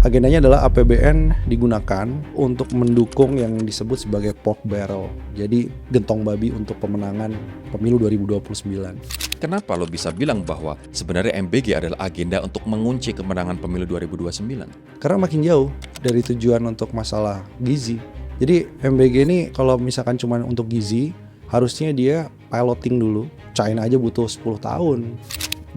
Agendanya adalah APBN digunakan untuk mendukung yang disebut sebagai pork barrel. Jadi gentong babi untuk pemenangan pemilu 2029. Kenapa lo bisa bilang bahwa sebenarnya MBG adalah agenda untuk mengunci kemenangan pemilu 2029? Karena makin jauh dari tujuan untuk masalah gizi. Jadi MBG ini kalau misalkan cuma untuk gizi, harusnya dia piloting dulu. China aja butuh 10 tahun.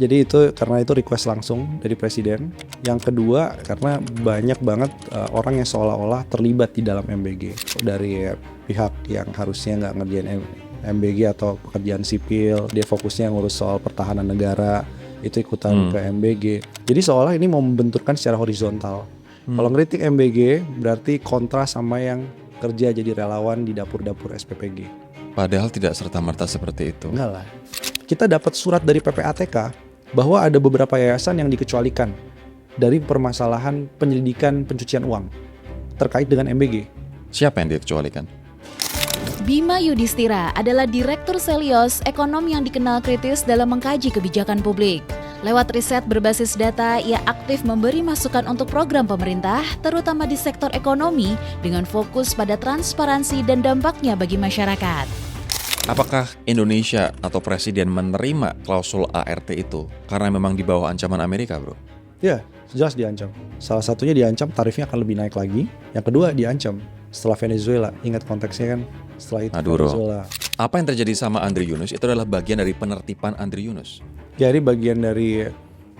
Jadi itu karena itu request langsung dari presiden. Yang kedua karena banyak banget orang yang seolah-olah terlibat di dalam MBG dari pihak yang harusnya nggak ngerjain MBG atau pekerjaan sipil, dia fokusnya ngurus soal pertahanan negara, itu ikutan ke MBG. Jadi seolah ini mau membenturkan secara horizontal. Kalau ngeritik MBG berarti kontra sama yang kerja jadi relawan di dapur-dapur SPPG. Padahal tidak serta-merta seperti itu. Enggak lah. Kita dapat surat dari PPATK bahwa ada beberapa yayasan yang dikecualikan dari permasalahan penyelidikan pencucian uang terkait dengan MBG. Siapa yang dikecualikan? Bima Yudhistira adalah Direktur Selios, ekonom yang dikenal kritis dalam mengkaji kebijakan publik. Lewat riset berbasis data, ia aktif memberi masukan untuk program pemerintah, terutama di sektor ekonomi, dengan fokus pada transparansi dan dampaknya bagi masyarakat. Apakah Indonesia atau Presiden menerima klausul ART itu karena memang di bawah ancaman Amerika, bro? Ya, jelas diancam. Salah satunya diancam tarifnya akan lebih naik lagi. Yang kedua diancam setelah Venezuela. Ingat konteksnya kan, setelah itu Venezuela. Apa yang terjadi sama Andri Yunus itu adalah bagian dari penertiban Andri Yunus. Jadi bagian dari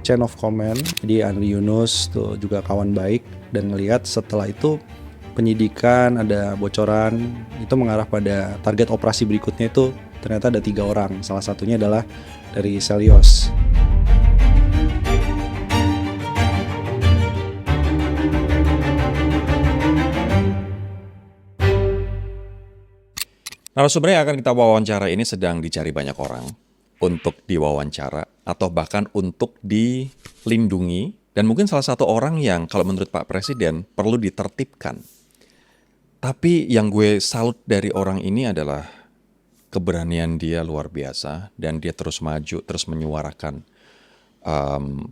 chain of command. Jadi Andri Yunus tuh juga kawan baik dan ngelihat setelah itu penyidikan ada bocoran itu mengarah pada target operasi berikutnya itu ternyata ada 3 orang. Salah satunya adalah dari Selios. Narasumber yang akan kita wawancara ini sedang dicari banyak orang untuk diwawancara atau bahkan untuk dilindungi, dan mungkin salah satu orang yang kalau menurut Pak Presiden perlu ditertibkan. Tapi yang gue salut dari orang ini adalah keberanian dia luar biasa dan dia terus maju, terus menyuarakan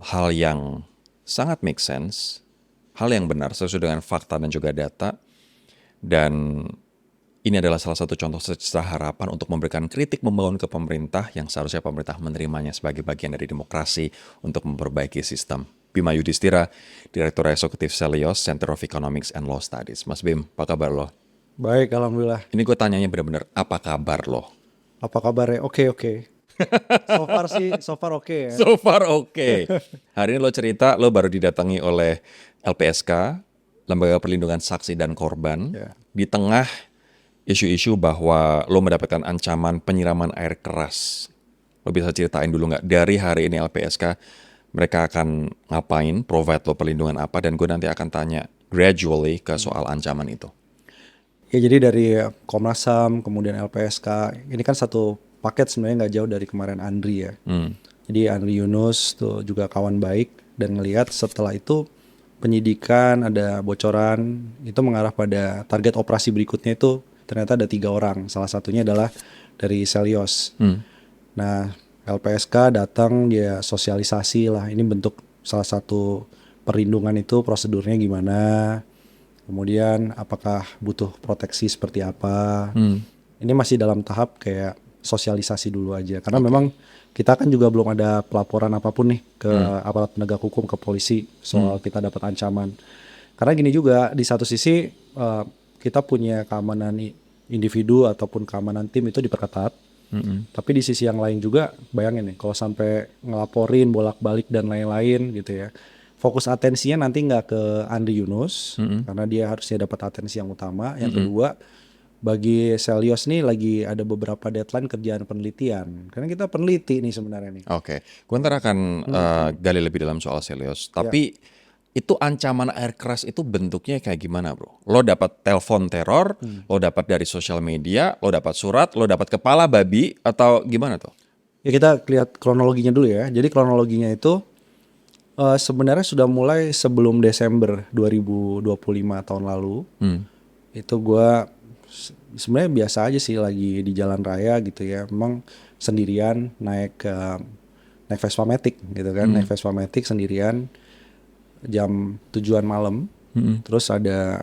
hal yang sangat make sense, hal yang benar sesuai dengan fakta dan juga data. Dan ini adalah salah satu contoh secerca harapan untuk memberikan kritik membangun ke pemerintah yang seharusnya pemerintah menerimanya sebagai bagian dari demokrasi untuk memperbaiki sistem. Bima Yudhistira, Direktur Eksekutif Selios, Center of Economics and Law Studies. Mas Bim, apa kabar lo? Baik, alhamdulillah. Ini gue tanyanya benar-benar, apa kabar lo? Apa kabarnya? Oke. So far oke ya. So far oke. Hari ini lo cerita lo baru didatangi oleh LPSK, Lembaga Perlindungan Saksi dan Korban, di tengah isu-isu bahwa lo mendapatkan ancaman penyiraman air keras. Lo bisa ceritain dulu nggak dari hari ini LPSK mereka akan ngapain, provide lo perlindungan apa, dan gue nanti akan tanya gradually ke soal ancaman itu. Ya jadi dari Komnas HAM, kemudian LPSK, ini kan satu paket sebenarnya nggak jauh dari kemarin Andri ya. Jadi Andri Yunus tuh juga kawan baik dan ngelihat setelah itu penyidikan ada bocoran itu mengarah pada target operasi berikutnya itu ternyata ada 3 orang. Salah satunya adalah dari Selios. Nah LPSK datang dia sosialisasi lah. Ini bentuk salah satu perlindungan itu prosedurnya gimana. Kemudian apakah butuh proteksi seperti apa. Ini masih dalam tahap kayak sosialisasi dulu aja. Karena memang kita kan juga belum ada pelaporan apapun nih ke aparat penegak hukum, ke polisi soal kita dapat ancaman. Karena gini juga di satu sisi kita punya keamanan individu ataupun keamanan tim itu diperketat. Tapi di sisi yang lain juga bayangin nih kalau sampai ngelaporin bolak-balik dan lain-lain gitu ya, fokus atensinya nanti nggak ke Andri Yunus karena dia harusnya dapat atensi yang utama. Yang kedua bagi Selios nih lagi ada beberapa deadline kerjaan penelitian karena kita peneliti nih sebenarnya nih. Oke. Gue ntar akan gali lebih dalam soal Selios. Tapi itu ancaman air keras itu bentuknya kayak gimana, bro? Lo dapat telepon teror, lo dapat dari sosial media, lo dapat surat, lo dapat kepala babi, atau gimana tuh? Ya kita lihat kronologinya dulu ya. Jadi kronologinya itu sebenarnya sudah mulai sebelum Desember 2025 tahun lalu. Itu gue sebenarnya biasa aja sih lagi di jalan raya gitu ya. Memang sendirian naik Vespa Matic gitu kan, naik Vespa Matic sendirian. jam 7-an malam. Terus ada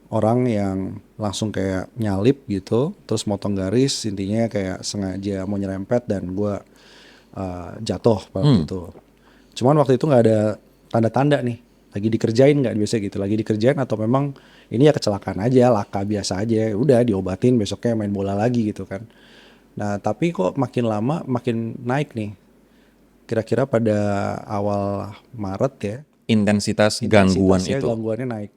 orang yang langsung kayak nyalip gitu, terus motong garis, intinya kayak sengaja mau nyerempet dan gue jatuh waktu itu. Cuman waktu itu nggak ada tanda-tanda nih, lagi dikerjain nggak biasa gitu, lagi dikerjain atau memang ini ya kecelakaan aja, laka biasa aja, udah diobatin besoknya main bola lagi gitu kan. Nah tapi kok makin lama makin naik nih, kira-kira pada awal Maret ya, Intensitas gangguan intensitasnya itu. gangguannya naik.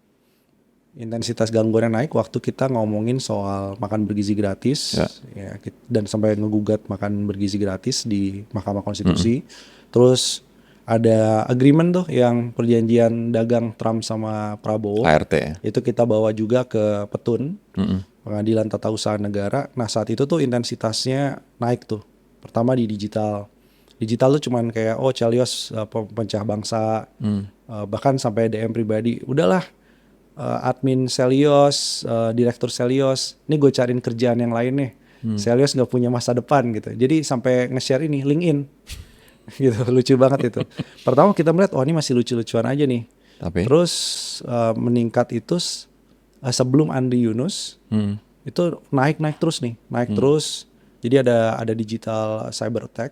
Intensitas gangguannya naik waktu kita ngomongin soal makan bergizi gratis ya, dan sampai ngegugat makan bergizi gratis di Mahkamah Konstitusi. Terus ada agreement tuh yang perjanjian dagang Trump sama Prabowo. ART ya. Itu kita bawa juga ke Petun, Pengadilan Tata Usaha Negara. Nah saat itu tuh intensitasnya naik tuh. Pertama di digital. Digital tuh cuman kayak Chelios pemecah bangsa, bahkan sampai DM pribadi. Udahlah, admin Selios, direktur Selios, ini gue cariin kerjaan yang lain nih. Selios nggak punya masa depan gitu. Jadi sampai nge-share ini LinkedIn, gitu, lucu banget itu. Pertama kita melihat, ini masih lucu-lucuan aja nih. Tapi Terus meningkat itu sebelum Andri Yunus, itu naik terus nih, naik terus. Jadi ada digital cyber attack,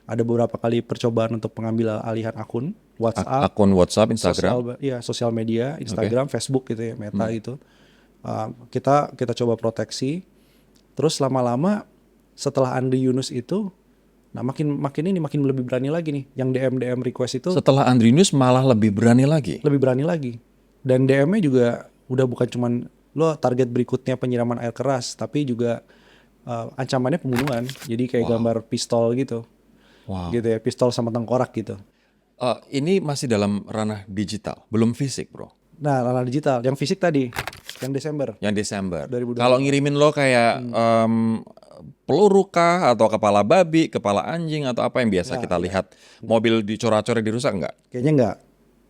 ada beberapa kali percobaan untuk pengambil alihan akun WhatsApp, akun WhatsApp, Instagram. sosial media, Instagram, Facebook gitu ya, Meta gitu. Kita coba proteksi. Terus lama-lama setelah Andri Yunus itu, nah makin lebih berani lagi nih. Yang DM request itu Setelah Andrinus malah lebih berani lagi. lebih berani lagi. Dan DM-nya juga udah bukan cuman lo target berikutnya penyiraman air keras, tapi juga ancamannya pembunuhan. Jadi kayak gambar pistol gitu. Wow. Gitu ya, pistol sama tengkorak gitu. Ini masih dalam ranah digital, belum fisik, bro. Nah, ranah digital, yang fisik tadi, yang Desember. Yang Desember. 2020. Kalau ngirimin lo kayak peluru kah, atau kepala babi, kepala anjing, atau apa yang biasa kita lihat, mobil dicorak-corak dirusak nggak? Kayaknya enggak.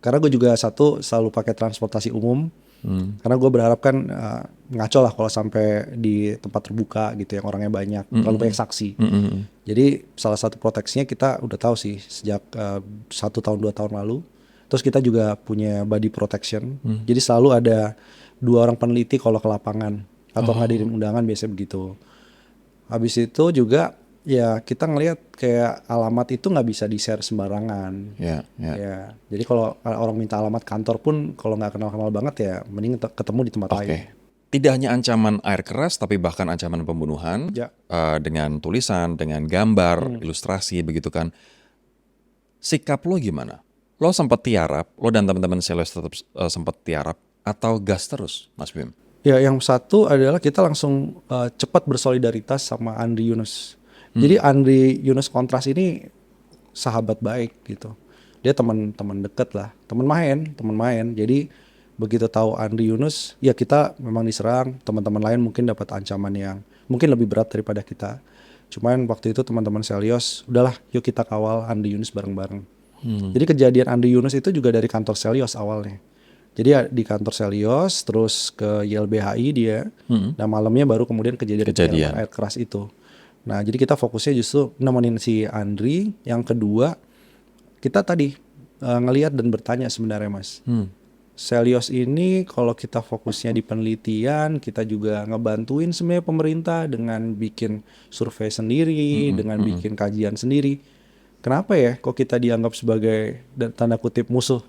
Karena gue juga selalu pakai transportasi umum. Karena gue berharap kan ngaco lah kalau sampai di tempat terbuka gitu yang orangnya banyak, terlalu banyak saksi. Jadi salah satu proteksinya kita udah tahu sih sejak 1 tahun 2 tahun lalu. Terus kita juga punya body protection. Jadi selalu ada 2 orang peneliti kalau ke lapangan atau ngadirin undangan, biasanya begitu. Habis itu juga ya kita ngelihat kayak alamat itu nggak bisa di-share sembarangan. Ya. Ya, jadi kalau orang minta alamat kantor pun kalau nggak kenal-kenal banget ya mending ketemu di tempat lain. Tidak hanya ancaman air keras, tapi bahkan ancaman pembunuhan dengan tulisan, dengan gambar, ilustrasi, begitu kan. Sikap lo gimana? Lo sempat tiarap, lo dan teman-teman Selios tetap sempat tiarap atau gas terus, Mas Bim? Ya, yang satu adalah kita langsung cepat bersolidaritas sama Andri Yunus. Jadi Andri Yunus Kontras ini sahabat baik gitu. Dia teman deket lah, teman main. Jadi begitu tahu Andri Yunus, ya kita memang diserang. Teman-teman lain mungkin dapat ancaman yang mungkin lebih berat daripada kita. Cuman waktu itu teman-teman Selios, udahlah yuk kita kawal Andri Yunus bareng-bareng. Jadi kejadian Andri Yunus itu juga dari kantor Selios awalnya. Jadi di kantor Selios, terus ke YLBHI dia, dan malamnya baru kemudian kejadian air keras itu. Nah, jadi kita fokusnya justru nemenin si Andri. Yang kedua, kita tadi ngelihat dan bertanya sebenarnya, Mas. Selios ini kalau kita fokusnya di penelitian, kita juga ngebantuin sebenarnya pemerintah dengan bikin survei sendiri, dengan bikin kajian sendiri. Kenapa ya kok kita dianggap sebagai tanda kutip musuh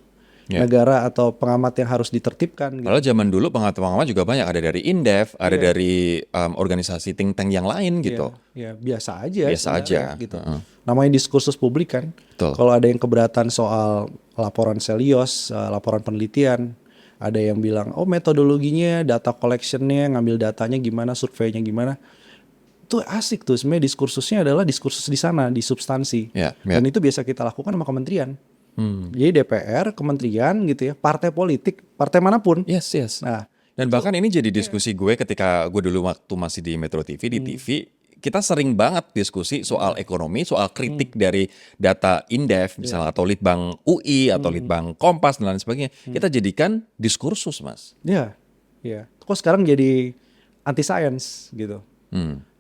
negara atau pengamat yang harus ditertibkan gitu. Kalau zaman dulu pengamat juga banyak, ada dari Indef, ada dari organisasi think tank yang lain gitu. Ya biasa aja. Biasa aja gitu. Namanya diskursus publik kan. Kalau ada yang keberatan soal laporan Selios, laporan penelitian, ada yang bilang metodologinya, data collectionnya, ngambil datanya gimana, surveinya gimana. Itu asik tuh sebenarnya, diskursusnya adalah diskursus di sana, di substansi. Dan itu biasa kita lakukan sama kementerian. Jadi DPR, kementerian gitu ya, partai politik, partai manapun. Yes. Nah, dan bahkan ini jadi diskusi gue ketika gue dulu waktu masih di Metro TV, di TV, kita sering banget diskusi soal ekonomi, soal kritik dari data Indef misalnya, atau Litbang UI, atau Litbang Kompas dan lain sebagainya. Kita jadikan diskursus, Mas. Iya. Kok sekarang jadi anti science gitu.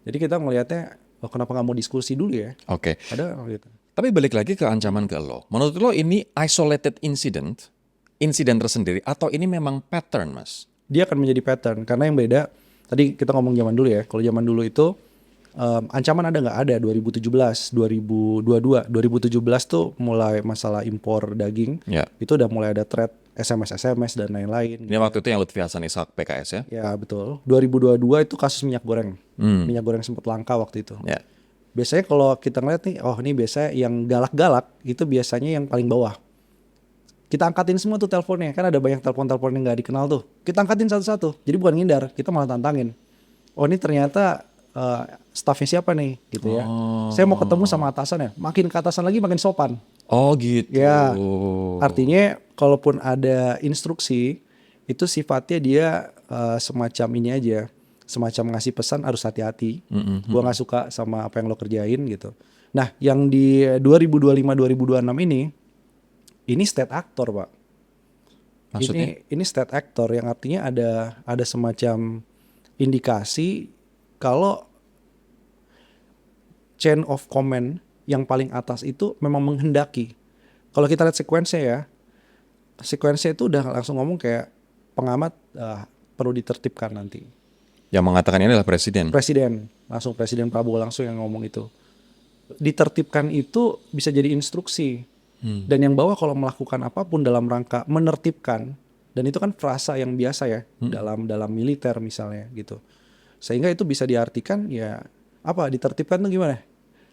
Jadi kita melihatnya, kenapa nggak mau diskusi dulu ya? Oke. Ada gitu. Tapi balik lagi ke ancaman ke lo. Menurut lo ini isolated incident insiden tersendiri atau ini memang pattern, Mas? Dia akan menjadi pattern karena yang beda. Tadi kita ngomong zaman dulu ya. Kalau zaman dulu itu ancaman ada nggak? Ada 2017, 2022, 2017 tuh mulai masalah impor daging. Ya. Itu udah mulai ada threat SMS dan lain-lain. Ini waktu itu yang Lutfi Hasan Ishak PKS ya? Ya betul. 2022 itu kasus minyak goreng. Minyak goreng sempat langka waktu itu. Ya. Biasanya kalau kita ngeliat nih, oh ini biasanya yang galak-galak itu biasanya yang paling bawah. Kita angkatin semua tuh teleponnya, kan ada banyak telepon-telepon yang nggak dikenal tuh. Kita angkatin satu-satu, jadi bukan ngindar, kita malah tantangin. Oh ini ternyata staffnya siapa nih, gitu ya. Saya mau ketemu sama atasan ya, makin ke atasan lagi makin sopan. Oh gitu. Ya, artinya kalaupun ada instruksi, itu sifatnya dia semacam ini aja. Semacam ngasih pesan harus hati-hati. Gua nggak suka sama apa yang lo kerjain gitu. Nah, yang di 2025-2026 ini state actor, Pak. Maksudnya? Ini state actor yang artinya ada semacam indikasi kalau chain of command yang paling atas itu memang menghendaki. Kalau kita lihat sekuensinya itu udah langsung ngomong kayak pengamat perlu ditertibkan nanti. Yang mengatakan ini adalah presiden. Presiden Prabowo langsung yang ngomong itu. Ditertibkan itu bisa jadi instruksi. Dan yang bawah kalau melakukan apapun dalam rangka menertibkan, dan itu kan frasa yang biasa ya dalam militer misalnya gitu. Sehingga itu bisa diartikan ya apa ditertibkan tuh gimana?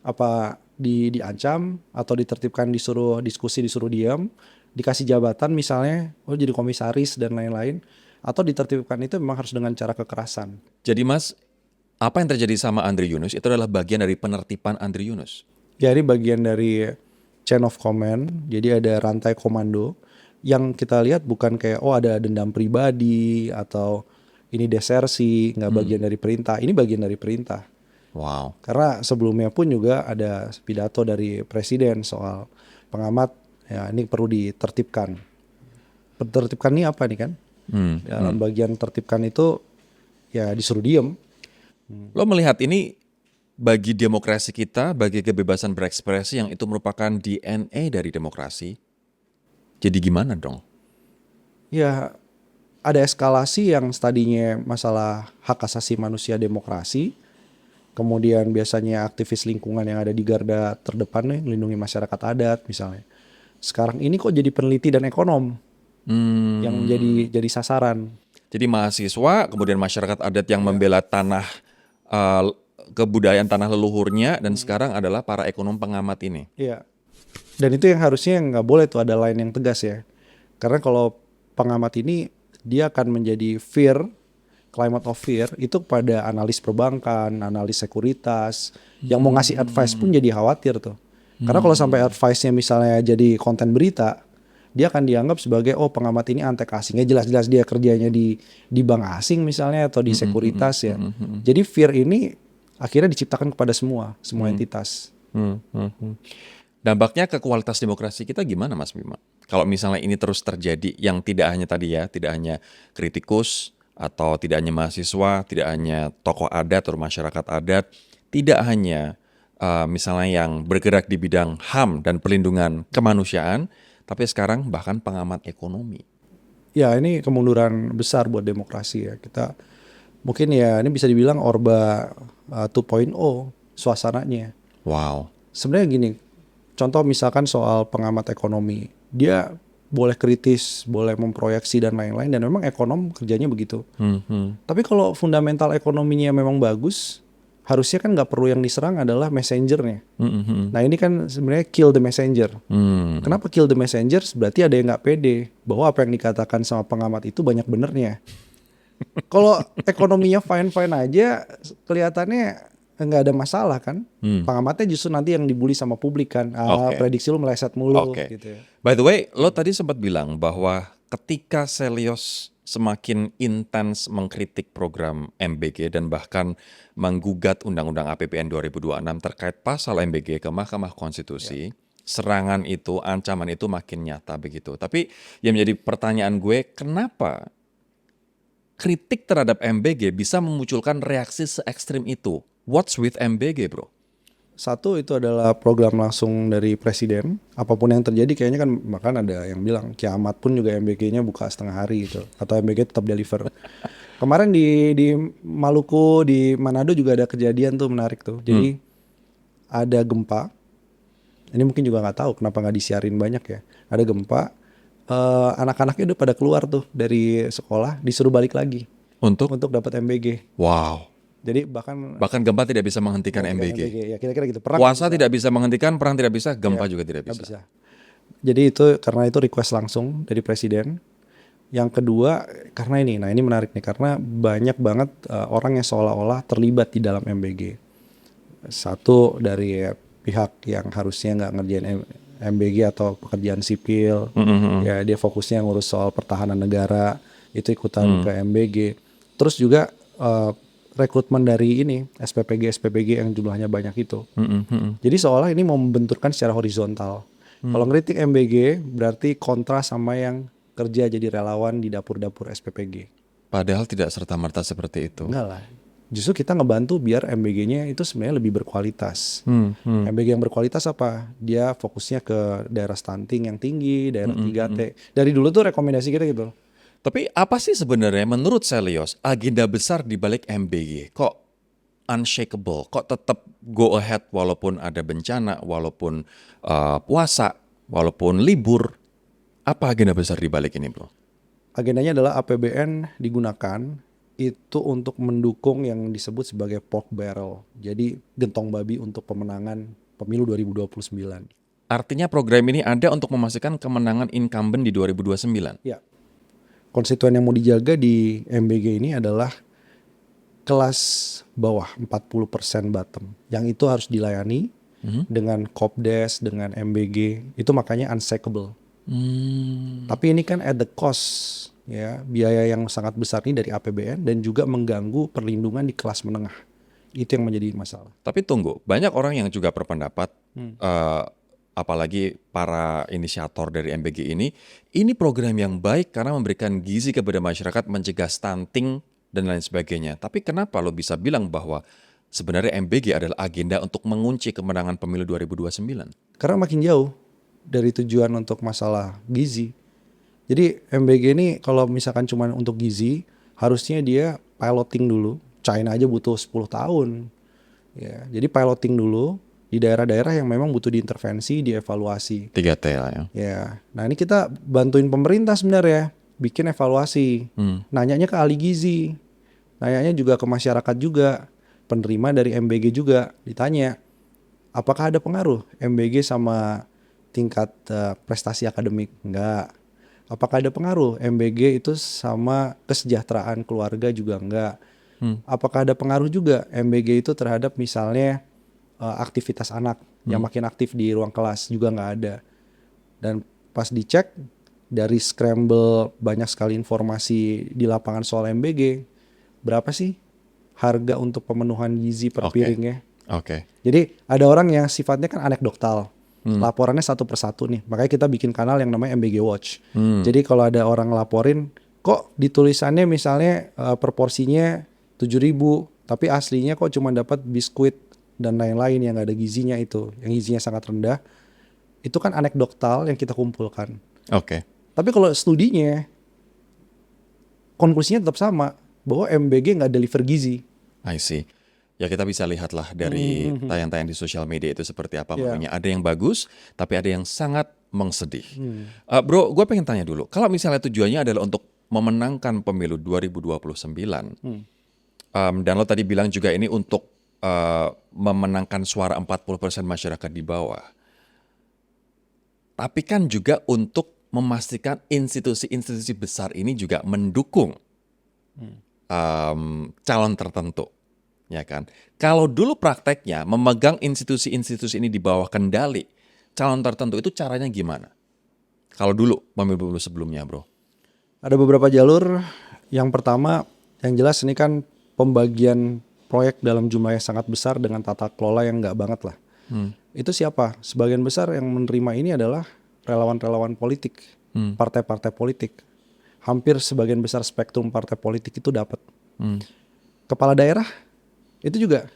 Apa diancam atau ditertibkan disuruh diskusi, disuruh diam, dikasih jabatan misalnya, oh jadi komisaris dan lain-lain. Atau ditertibkan itu memang harus dengan cara kekerasan. Jadi Mas, apa yang terjadi sama Andri Yunus itu adalah bagian dari penertiban Andri Yunus? Ya ini bagian dari chain of command, jadi ada rantai komando yang kita lihat bukan kayak oh ada dendam pribadi atau ini desersi, nggak bagian dari perintah, ini bagian dari perintah. Wow. Karena sebelumnya pun juga ada pidato dari presiden soal pengamat, ya ini perlu ditertibkan. Tertibkan ini apa nih kan? Dalam bagian tertibkan itu ya disuruh diem. Lo melihat ini bagi demokrasi kita, bagi kebebasan berekspresi yang itu merupakan DNA dari demokrasi. Jadi gimana dong? Ya ada eskalasi yang tadinya masalah hak asasi manusia demokrasi. Kemudian biasanya aktivis lingkungan yang ada di garda terdepan nih, melindungi masyarakat adat misalnya. Sekarang ini kok jadi peneliti dan ekonom yang jadi sasaran. Jadi mahasiswa, kemudian masyarakat adat yang membela tanah, kebudayaan tanah leluhurnya, dan sekarang adalah para ekonom pengamat ini. Iya. Dan itu yang harusnya nggak boleh tuh ada line yang tegas ya. Karena kalau pengamat ini dia akan menjadi climate of fear itu kepada analis perbankan, analis sekuritas, yang mau ngasih advice pun jadi khawatir tuh. Karena kalau sampai advice-nya misalnya jadi konten berita, dia akan dianggap sebagai oh pengamat ini antek asing. Ya jelas-jelas dia kerjanya di bank asing misalnya atau di sekuritas ya. Jadi fear ini akhirnya diciptakan kepada semua entitas. Dampaknya ke kualitas demokrasi kita gimana Mas Bima? Kalau misalnya ini terus terjadi yang tidak hanya tadi ya, tidak hanya kritikus atau tidak hanya mahasiswa, tidak hanya tokoh adat atau masyarakat adat, tidak hanya misalnya yang bergerak di bidang HAM dan perlindungan kemanusiaan, tapi sekarang bahkan pengamat ekonomi. Ya ini kemunduran besar buat demokrasi ya. Kita mungkin ya ini bisa dibilang Orba 2.0 suasananya. Wow. Sebenarnya gini, contoh misalkan soal pengamat ekonomi, dia boleh kritis, boleh memproyeksi dan lain-lain, dan memang ekonom kerjanya begitu. Tapi kalau fundamental ekonominya memang bagus, harusnya kan nggak perlu yang diserang adalah messengernya. Nah ini kan sebenarnya kill the messenger. Kenapa kill the messenger? Berarti ada yang nggak pede bahwa apa yang dikatakan sama pengamat itu banyak benernya. Kalau ekonominya fine-fine aja, kelihatannya nggak ada masalah kan. Pengamatnya justru nanti yang dibully sama publik kan. Prediksi lu meleset mulu. Gitu ya. By the way, lo tadi sempat bilang bahwa ketika Selyos semakin intens mengkritik program MBG dan bahkan menggugat Undang-Undang APBN 2026 terkait pasal MBG ke Mahkamah Konstitusi, serangan itu, ancaman itu makin nyata begitu. Tapi yang menjadi pertanyaan gue, kenapa kritik terhadap MBG bisa memunculkan reaksi se ekstrim itu? What's with MBG, bro? Satu itu adalah program langsung dari presiden. Apapun yang terjadi kayaknya kan, bahkan ada yang bilang kiamat pun juga MBG-nya buka setengah hari gitu, atau MBG tetap deliver. Kemarin di Maluku, di Manado juga ada kejadian tuh menarik tuh. Jadi ada gempa. Ini mungkin juga nggak tahu kenapa nggak disiarin banyak ya. Ada gempa, anak-anaknya udah pada keluar tuh dari sekolah, disuruh balik lagi Untuk dapat MBG. wow. Jadi bahkan Bahkan gempa tidak bisa menghentikan MBG. ya kira-kira gitu. Perang Puasa tidak bisa menghentikan, perang tidak bisa, gempa Ya, juga tidak nggak bisa. Jadi itu karena itu request langsung dari presiden. Yang kedua karena ini, nah ini menarik nih karena banyak banget orang yang seolah-olah terlibat di dalam MBG. Satu dari pihak yang harusnya nggak ngerjain MBG atau pekerjaan sipil, ya dia fokusnya ngurus soal pertahanan negara, itu ikutan ke MBG. Terus juga rekrutmen dari ini SPPG yang jumlahnya banyak itu. Jadi seolah ini mau membenturkan secara horizontal. Kalau ngeritik MBG berarti kontra sama yang kerja jadi relawan di dapur-dapur SPPG. Padahal tidak serta-merta seperti itu. Enggak lah. Justru kita ngebantu biar MBG-nya itu sebenarnya lebih berkualitas. MBG yang berkualitas apa? Dia fokusnya ke daerah stunting yang tinggi, daerah 3T. Dari dulu tuh rekomendasi kita gitu. Tapi apa sih sebenarnya menurut Selyos agenda besar di balik MBG? Kok unshakable? Kok tetap go ahead walaupun ada bencana, walaupun puasa, walaupun libur? Apa agenda besar di balik ini, bro? Agendanya adalah APBN digunakan itu untuk mendukung yang disebut sebagai pork barrel. Jadi gentong babi untuk pemenangan pemilu 2029. Artinya program ini ada untuk memastikan kemenangan incumbent di 2029? Ya. Konstituen yang mau dijaga di MBG ini adalah kelas bawah 40% bottom. Yang itu harus dilayani dengan Kopdes, dengan MBG. Itu makanya unshakable. Tapi ini kan at the cost, ya, biaya yang sangat besar ini dari APBN dan juga mengganggu perlindungan di kelas menengah. Itu yang menjadi masalah. Tapi tunggu, banyak orang yang juga berpendapat, apalagi para inisiator dari MBG ini program yang baik karena memberikan gizi kepada masyarakat, mencegah stunting dan lain sebagainya. Tapi kenapa lo bisa bilang bahwa sebenarnya MBG adalah agenda untuk mengunci kemenangan pemilu 2029? Karena makin jauh dari tujuan untuk masalah gizi. Jadi MBG ini kalau misalkan cuma untuk gizi, harusnya dia piloting dulu. China aja butuh 10 tahun. Ya, jadi piloting dulu di daerah-daerah yang memang butuh diintervensi, dievaluasi. 3T lah ya. Ya, nah ini kita bantuin pemerintah sebenarnya bikin evaluasi. Nanyanya ke ahli gizi, nanyanya juga ke masyarakat juga, penerima dari MBG juga ditanya, apakah ada pengaruh MBG sama tingkat prestasi akademik? Enggak. Apakah ada pengaruh MBG itu sama kesejahteraan keluarga? Juga enggak. Apakah ada pengaruh juga MBG itu terhadap misalnya aktivitas anak yang makin aktif di ruang kelas? Juga enggak ada. Dan pas dicek dari scramble banyak sekali informasi di lapangan soal MBG, berapa sih harga untuk pemenuhan gizi per piringnya? Oke. Jadi ada orang yang sifatnya kan anekdotal. Laporannya satu persatu nih. Makanya kita bikin kanal yang namanya MBG Watch. Jadi kalau ada orang ngelaporin, kok di tulisannya misalnya per porsinya 7.000, tapi aslinya kok cuma dapat biskuit dan lain-lain yang gak ada gizinya itu, yang gizinya sangat rendah. Itu kan anekdotal yang kita kumpulkan. Oke. Tapi kalau studinya, konklusinya tetap sama, bahwa MBG gak deliver gizi. I see. Ya kita bisa lihatlah dari tayang-tayang di sosial media itu seperti apa. Yeah. Makanya ada yang bagus, tapi ada yang sangat mengsedih. Bro, gue pengen tanya dulu. Kalau misalnya tujuannya adalah untuk memenangkan pemilu 2029, dan lo tadi bilang juga ini untuk memenangkan suara 40% masyarakat di bawah. Tapi kan juga untuk memastikan institusi-institusi besar ini juga mendukung calon tertentu. Ya kan? Kalau dulu prakteknya memegang institusi-institusi ini di bawah kendali calon tertentu, itu caranya gimana? Kalau dulu pemilu sebelumnya, bro. Ada beberapa jalur. Yang pertama, yang jelas ini kan pembagian proyek dalam jumlah yang sangat besar dengan tata kelola yang nggak banget lah. Itu siapa? Sebagian besar yang menerima ini adalah relawan-relawan politik, partai-partai politik. Hampir sebagian besar spektrum partai politik itu dapat. Kepala daerah itu juga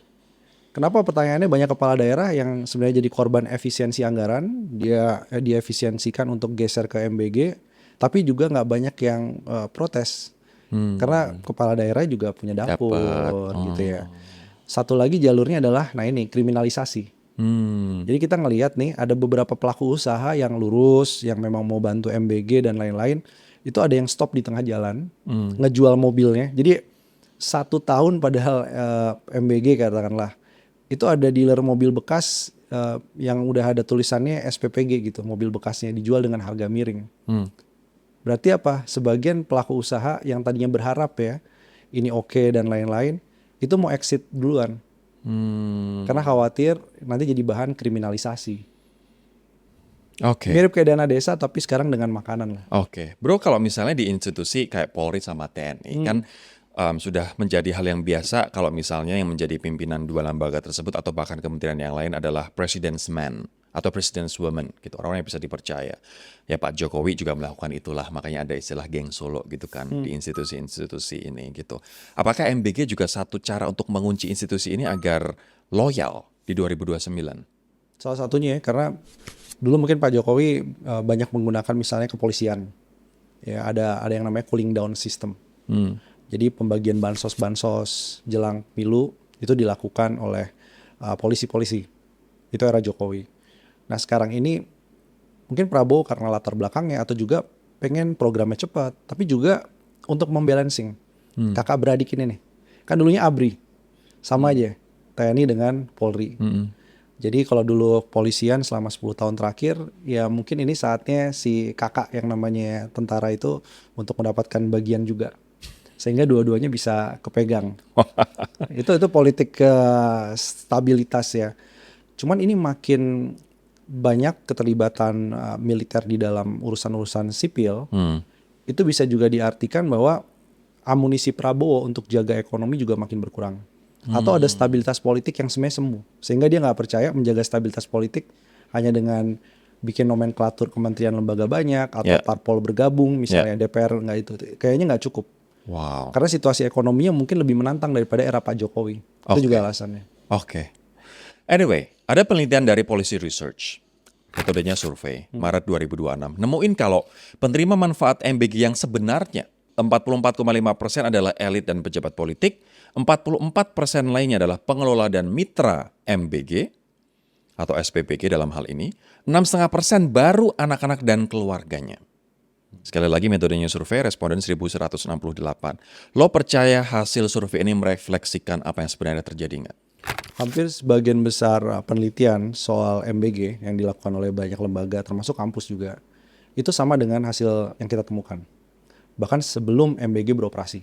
Kenapa pertanyaannya banyak kepala daerah yang sebenarnya jadi korban efisiensi anggaran, dia diefisiensikan untuk geser ke MBG, tapi juga nggak banyak yang protes. Karena kepala daerah juga punya dapur Dapat. gitu ya. Satu lagi jalurnya adalah, nah ini kriminalisasi. Jadi kita ngelihat nih ada beberapa pelaku usaha yang lurus, yang memang mau bantu MBG dan lain-lain, itu ada yang stop di tengah jalan, ngejual mobilnya. Jadi 1 tahun padahal MBG katakanlah, itu ada dealer mobil bekas yang udah ada tulisannya SPPG gitu, mobil bekasnya dijual dengan harga miring. Berarti apa? Sebagian pelaku usaha yang tadinya berharap ya, ini oke dan lain-lain, itu mau exit duluan. Karena khawatir nanti jadi bahan kriminalisasi. Oke. Mirip kayak dana desa tapi sekarang dengan makanan lah. Oke, Bro, kalau misalnya di institusi kayak Polri sama TNI kan sudah menjadi hal yang biasa kalau misalnya yang menjadi pimpinan dua lembaga tersebut atau bahkan kementerian yang lain adalah president's man atau president's woman gitu, orang yang bisa dipercaya. Ya Pak Jokowi juga melakukan itulah, makanya ada istilah geng Solo gitu kan di institusi-institusi ini gitu. Apakah MBG juga satu cara untuk mengunci institusi ini agar loyal di 2029? Salah satunya ya, karena dulu mungkin Pak Jokowi banyak menggunakan misalnya kepolisian. Ya ada yang namanya cooling down system. Jadi pembagian bansos jelang pilu itu dilakukan oleh polisi-polisi. Itu era Jokowi. Nah sekarang ini mungkin Prabowo karena latar belakangnya atau juga pengen programnya cepat, tapi juga untuk membalancing kakak beradik ini nih. Kan dulunya ABRI, sama aja TNI dengan Polri. Jadi kalau dulu polisian selama 10 tahun terakhir, ya mungkin ini saatnya si kakak yang namanya tentara itu untuk mendapatkan bagian juga. Sehingga dua-duanya bisa kepegang. Itu politik stabilitas ya. Cuman ini makin banyak keterlibatan militer di dalam urusan-urusan sipil. Itu bisa juga diartikan bahwa amunisi Prabowo untuk jaga ekonomi juga makin berkurang. Atau ada stabilitas politik yang sebenarnya semu. Sehingga dia nggak percaya menjaga stabilitas politik hanya dengan bikin nomenklatur kementerian lembaga banyak atau parpol bergabung misalnya DPR nggak itu. Kayaknya nggak cukup. Wow. Karena situasi ekonominya mungkin lebih menantang daripada era Pak Jokowi. Itu juga alasannya. Oke. Anyway, ada penelitian dari Policy Research. Metodenya survei, Maret 2026. Nemuin kalau penerima manfaat MBG yang sebenarnya 44,5% adalah elit dan pejabat politik, 44% lainnya adalah pengelola dan mitra MBG atau SPPG dalam hal ini, 6,5% baru anak-anak dan keluarganya. Sekali lagi metodenya survei, responden 1168. Lo percaya hasil survei ini merefleksikan apa yang sebenarnya terjadi nggak? Hampir sebagian besar penelitian soal MBG yang dilakukan oleh banyak lembaga termasuk kampus juga, itu sama dengan hasil yang kita temukan. Bahkan sebelum MBG beroperasi.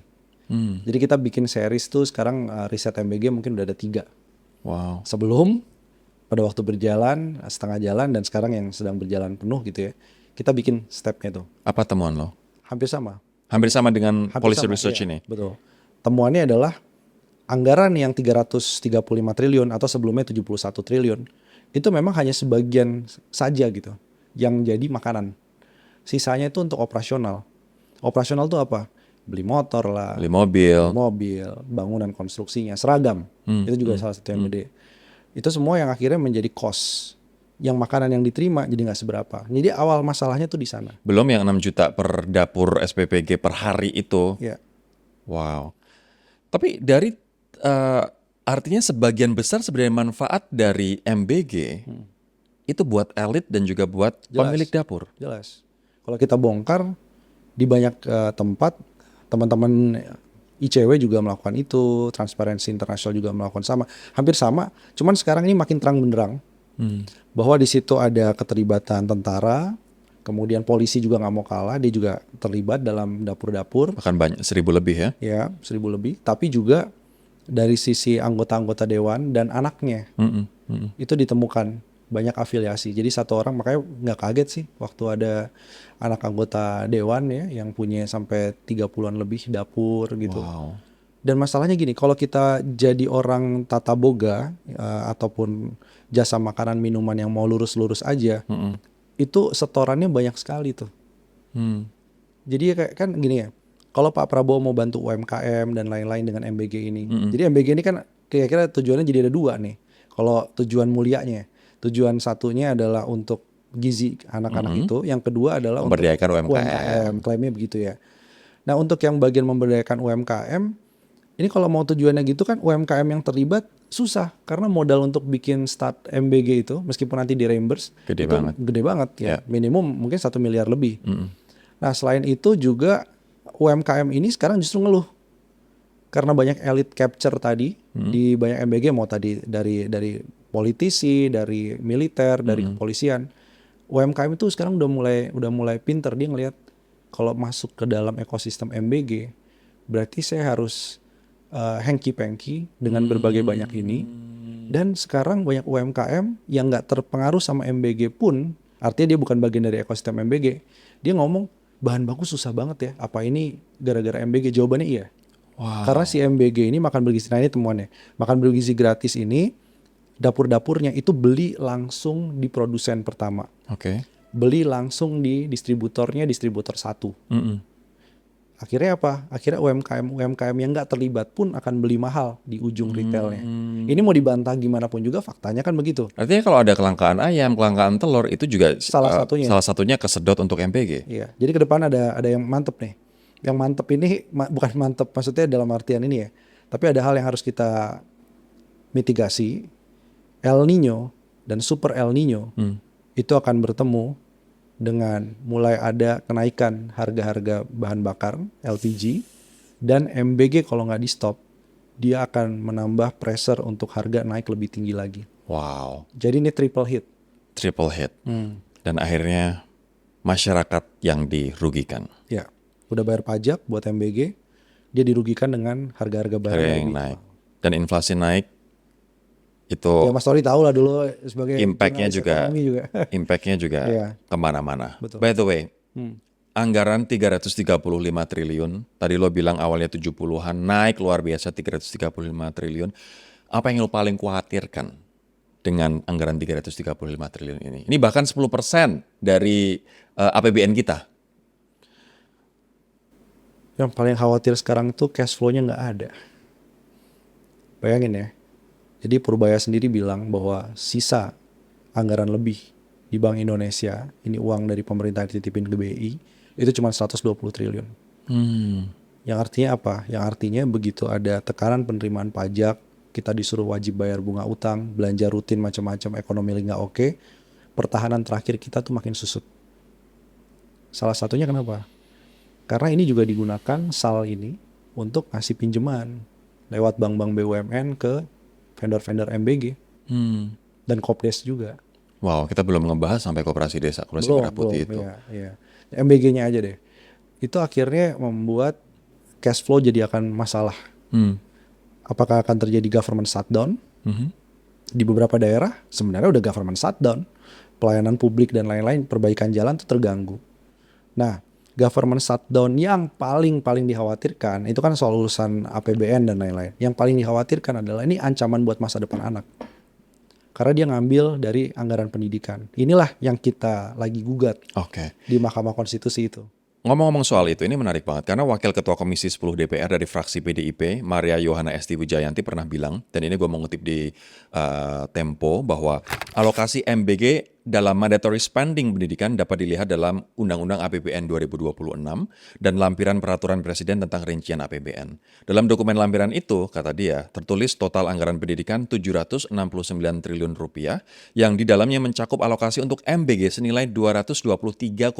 Jadi kita bikin series tuh sekarang riset MBG mungkin udah ada 3. Wow. Sebelum, pada waktu berjalan, setengah jalan, dan sekarang yang sedang berjalan penuh gitu ya. Kita bikin stepnya tuh. Apa temuan lo? Hampir sama. Hampir sama dengan Hampir Policy sama, Research iya, ini? Betul. Temuannya adalah anggaran yang 335 triliun atau sebelumnya 71 triliun. Itu memang hanya sebagian saja gitu. Yang jadi makanan. Sisanya itu untuk operasional. Operasional tuh apa? Beli motor lah. Beli mobil. Bangunan konstruksinya, seragam. Itu juga salah satu yang gede. Itu semua yang akhirnya menjadi cost. Yang makanan yang diterima jadi nggak seberapa. Jadi awal masalahnya tuh di sana. Belum yang 6 juta per dapur SPPG per hari itu. Ya. Wow. Tapi dari artinya sebagian besar sebenarnya manfaat dari MBG itu buat elit dan juga buat pemilik dapur. Jelas. Kalau kita bongkar di banyak tempat, teman-teman ICW juga melakukan itu, Transparency International juga melakukan sama, hampir sama. Cuman sekarang ini makin terang benderang bahwa di situ ada keterlibatan tentara, kemudian polisi juga nggak mau kalah, dia juga terlibat dalam dapur-dapur. Bahkan banyak 1.000 lebih ya? Ya, 1.000 lebih. Tapi juga dari sisi anggota-anggota dewan dan anaknya itu ditemukan banyak afiliasi. Jadi satu orang, makanya nggak kaget sih waktu ada anak anggota dewan ya yang punya sampai 30-an lebih dapur gitu. Wow. Dan masalahnya gini, kalau kita jadi orang tata boga ataupun jasa makanan minuman yang mau lurus-lurus aja, itu setorannya banyak sekali tuh. Jadi kayak kan gini ya, kalau Pak Prabowo mau bantu UMKM dan lain-lain dengan MBG ini, jadi MBG ini kan kira-kira tujuannya jadi ada dua nih. Kalau tujuan mulianya, tujuan satunya adalah untuk gizi anak-anak itu, yang kedua adalah untuk Memberdayakan UMKM. UMKM, klaimnya begitu ya. Nah untuk yang bagian memberdayakan UMKM, ini kalau mau tujuannya gitu kan UMKM yang terlibat susah karena modal untuk bikin start MBG itu meskipun nanti di reimburse Gede itu banget. gede banget ya, Ya. minimum mungkin 1 miliar lebih. Nah selain itu juga UMKM ini sekarang justru ngeluh karena banyak elite capture tadi di banyak MBG, mau tadi dari politisi, dari militer, dari kepolisian. UMKM itu sekarang udah mulai pinter, dia ngelihat kalau masuk ke dalam ekosistem MBG berarti saya harus hanky-panky dengan berbagai banyak ini. Dan sekarang banyak UMKM yang nggak terpengaruh sama MBG pun, artinya dia bukan bagian dari ekosistem MBG. Dia ngomong bahan baku susah banget ya. Apa ini gara-gara MBG? Jawabannya iya. Wow. Karena si MBG ini makan bergizi, nah ini temuannya. Makan bergizi gratis ini dapur-dapurnya itu beli langsung di produsen pertama. Oke. Beli langsung di distributornya, distributor satu. Akhirnya apa? Akhirnya UMKM yang nggak terlibat pun akan beli mahal di ujung retailnya. Ini mau dibantah gimana pun juga faktanya kan begitu. Artinya kalau ada kelangkaan ayam, kelangkaan telur itu juga Salah satunya. kesedot untuk MBG. Iya. Jadi ke depan ada yang mantep nih. Yang mantep ini bukan mantep maksudnya dalam artian ini ya. Tapi ada hal yang harus kita mitigasi. El Nino dan Super El Nino itu akan bertemu dengan mulai ada kenaikan harga-harga bahan bakar LPG dan MBG kalau nggak di stop dia akan menambah pressure untuk harga naik lebih tinggi lagi. Wow. Jadi ini triple hit. Triple hit. Dan akhirnya masyarakat yang dirugikan. Ya, udah bayar pajak buat MBG, dia dirugikan dengan harga-harga bahan Harga yang lebih. naik. Dan inflasi naik itu Ya Mas Tori tahu lah dulu sebagai impactnya jurnalis juga, ekonomi juga. impactnya juga Iya. kemana-mana. Betul. By the way, anggaran 335 triliun, tadi lo bilang awalnya 70-an, naik luar biasa 335 triliun. Apa yang lo paling khawatirkan dengan anggaran 335 triliun ini? Ini bahkan 10% dari APBN kita. Yang paling khawatir sekarang itu cash flow-nya nggak ada. Bayangin ya. Jadi Purbaya sendiri bilang bahwa sisa anggaran lebih di Bank Indonesia, ini uang dari pemerintah dititipin ke BI, itu cuma 120 triliun. Yang artinya apa? Yang artinya begitu ada tekanan penerimaan pajak, kita disuruh wajib bayar bunga utang, belanja rutin macam-macam, ekonomi lagi nggak oke, pertahanan terakhir kita tuh makin susut. Salah satunya kenapa? Karena ini juga digunakan SAL ini untuk ngasih pinjaman lewat bank-bank BUMN ke vendor-vendor MBG dan Kopdes juga. Wow, kita belum ngebahas sampai koperasi desa, koperasi merah putih itu. Iya. MBG-nya aja deh. Itu akhirnya membuat cash flow jadi akan masalah. Apakah akan terjadi government shutdown? Di beberapa daerah sebenarnya udah government shutdown. Pelayanan publik dan lain-lain, perbaikan jalan itu terganggu. Nah, government shutdown yang paling dikhawatirkan itu kan soal urusan APBN dan lain-lain. Yang paling dikhawatirkan adalah ini ancaman buat masa depan anak. Karena dia ngambil dari anggaran pendidikan. Inilah yang kita lagi gugat Oke. di Mahkamah Konstitusi itu. Ngomong-ngomong soal itu, ini menarik banget karena Wakil Ketua Komisi 10 DPR dari fraksi PDIP, Maria Yohana Esti Wijayanti pernah bilang, dan ini gue mau ngutip di Tempo, bahwa alokasi MBG dalam mandatory spending pendidikan dapat dilihat dalam Undang-Undang APBN 2026 dan lampiran peraturan Presiden tentang rincian APBN. Dalam dokumen lampiran itu, kata dia, tertulis total anggaran pendidikan 769 triliun rupiah yang di dalamnya mencakup alokasi untuk MBG senilai 223,5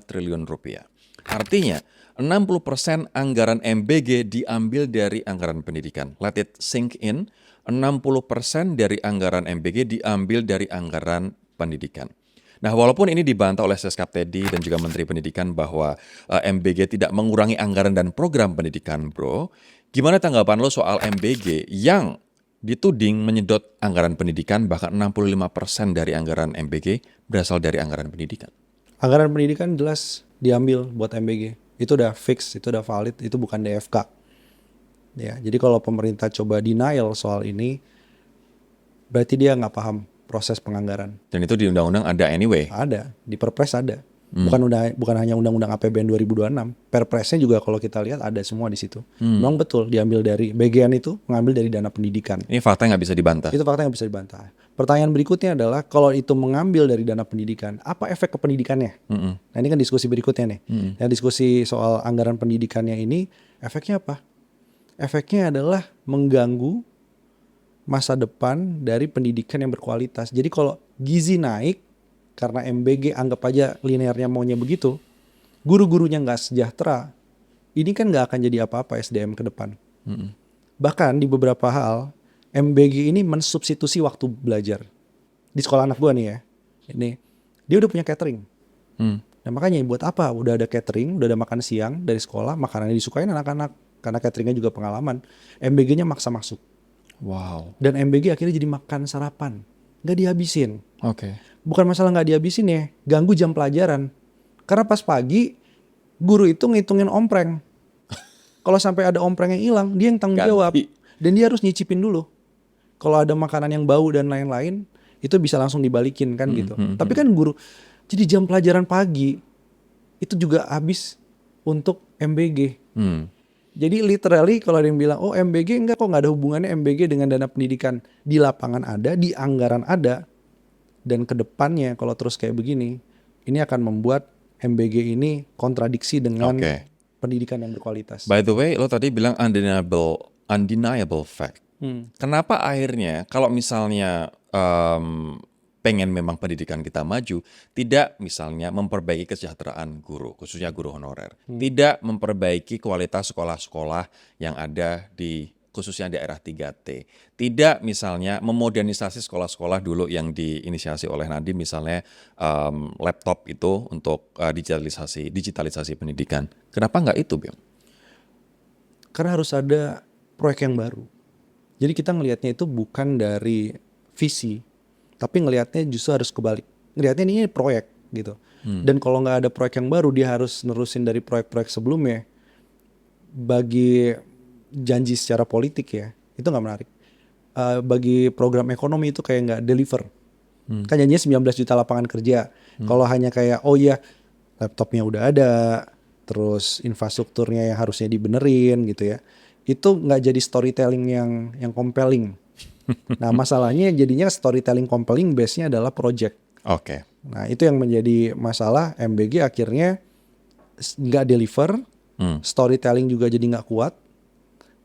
triliun rupiah. Artinya, 60% anggaran MBG diambil dari anggaran pendidikan. Let it sink in, 60% dari anggaran MBG diambil dari anggaran pendidikan. Nah, walaupun ini dibantah oleh Seskap Teddy dan juga Menteri Pendidikan bahwa MBG tidak mengurangi anggaran dan program pendidikan, bro. Gimana tanggapan lo soal MBG yang dituding menyedot anggaran pendidikan, bahkan 65% dari anggaran MBG berasal dari anggaran pendidikan? Anggaran pendidikan jelas diambil buat MBG. Itu udah fix, itu udah valid, itu bukan DFK. Ya, jadi kalau pemerintah coba denial soal ini, berarti dia nggak paham proses penganggaran. Dan itu di undang-undang ada anyway. Ada, di Perpres ada. Bukan hanya Undang-Undang APBN 2026, Perpresnya juga kalau kita lihat ada semua di situ. Memang betul diambil dari BGN itu mengambil dari dana pendidikan. Ini fakta yang nggak bisa dibantah. Itu fakta yang bisa dibantah. Pertanyaan berikutnya adalah kalau itu mengambil dari dana pendidikan, apa efek ke pendidikannya? Nah ini kan diskusi berikutnya nih. Nah diskusi soal anggaran pendidikannya ini, efeknya apa? Efeknya adalah mengganggu masa depan dari pendidikan yang berkualitas. Jadi kalau gizi naik, karena MBG anggap aja linearnya maunya begitu, guru-gurunya nggak sejahtera, ini kan nggak akan jadi apa-apa SDM ke depan. Bahkan di beberapa hal, MBG ini mensubstitusi waktu belajar. Di sekolah anak gua nih ya, ini dia udah punya catering. Nah makanya buat apa? Udah ada catering, udah ada makan siang dari sekolah, makanannya disukain anak-anak, karena cateringnya juga pengalaman. MBG-nya maksa masuk. Wow. Dan MBG akhirnya jadi makan sarapan, nggak dihabisin. Oke. Bukan masalah nggak dihabisin ya, ganggu jam pelajaran. Karena pas pagi guru itu ngitungin ompreng. Kalau sampai ada ompreng yang hilang, dia yang tanggung jawab. Dan dia harus nyicipin dulu. Kalau ada makanan yang bau dan lain-lain, itu bisa langsung dibalikin kan gitu. Tapi kan guru, jadi jam pelajaran pagi itu juga habis untuk MBG. Jadi literally kalau ada yang bilang, oh MBG enggak kok, nggak ada hubungannya MBG dengan dana pendidikan. Di lapangan ada, di anggaran ada. Dan kedepannya kalau terus kayak begini, ini akan membuat MBG ini kontradiksi dengan pendidikan yang berkualitas. By the way, lo tadi bilang undeniable fact. Kenapa akhirnya kalau misalnya pengen memang pendidikan kita maju, tidak misalnya memperbaiki kesejahteraan guru, khususnya guru honorer, tidak memperbaiki kualitas sekolah-sekolah yang ada di khususnya daerah 3T. Tidak misalnya memodernisasi sekolah-sekolah dulu yang diinisiasi oleh Nadiem, misalnya laptop itu untuk digitalisasi pendidikan. Kenapa nggak itu, Bim? Karena harus ada proyek yang baru. Jadi kita ngelihatnya itu bukan dari visi, tapi ngelihatnya justru harus kebalik. Ngelihatnya ini proyek gitu. Dan kalau nggak ada proyek yang baru, dia harus nerusin dari proyek-proyek sebelumnya. Bagi janji secara politik ya, itu nggak menarik. Bagi program ekonomi itu kayak nggak deliver. Kan janjinya 19 juta lapangan kerja. Kalau hanya kayak, oh iya laptopnya udah ada, terus infrastrukturnya yang harusnya dibenerin gitu ya, itu nggak jadi storytelling yang compelling. Nah masalahnya jadinya storytelling compelling base-nya adalah project. Oke. Nah itu yang menjadi masalah. MBG akhirnya nggak deliver, storytelling juga jadi nggak kuat.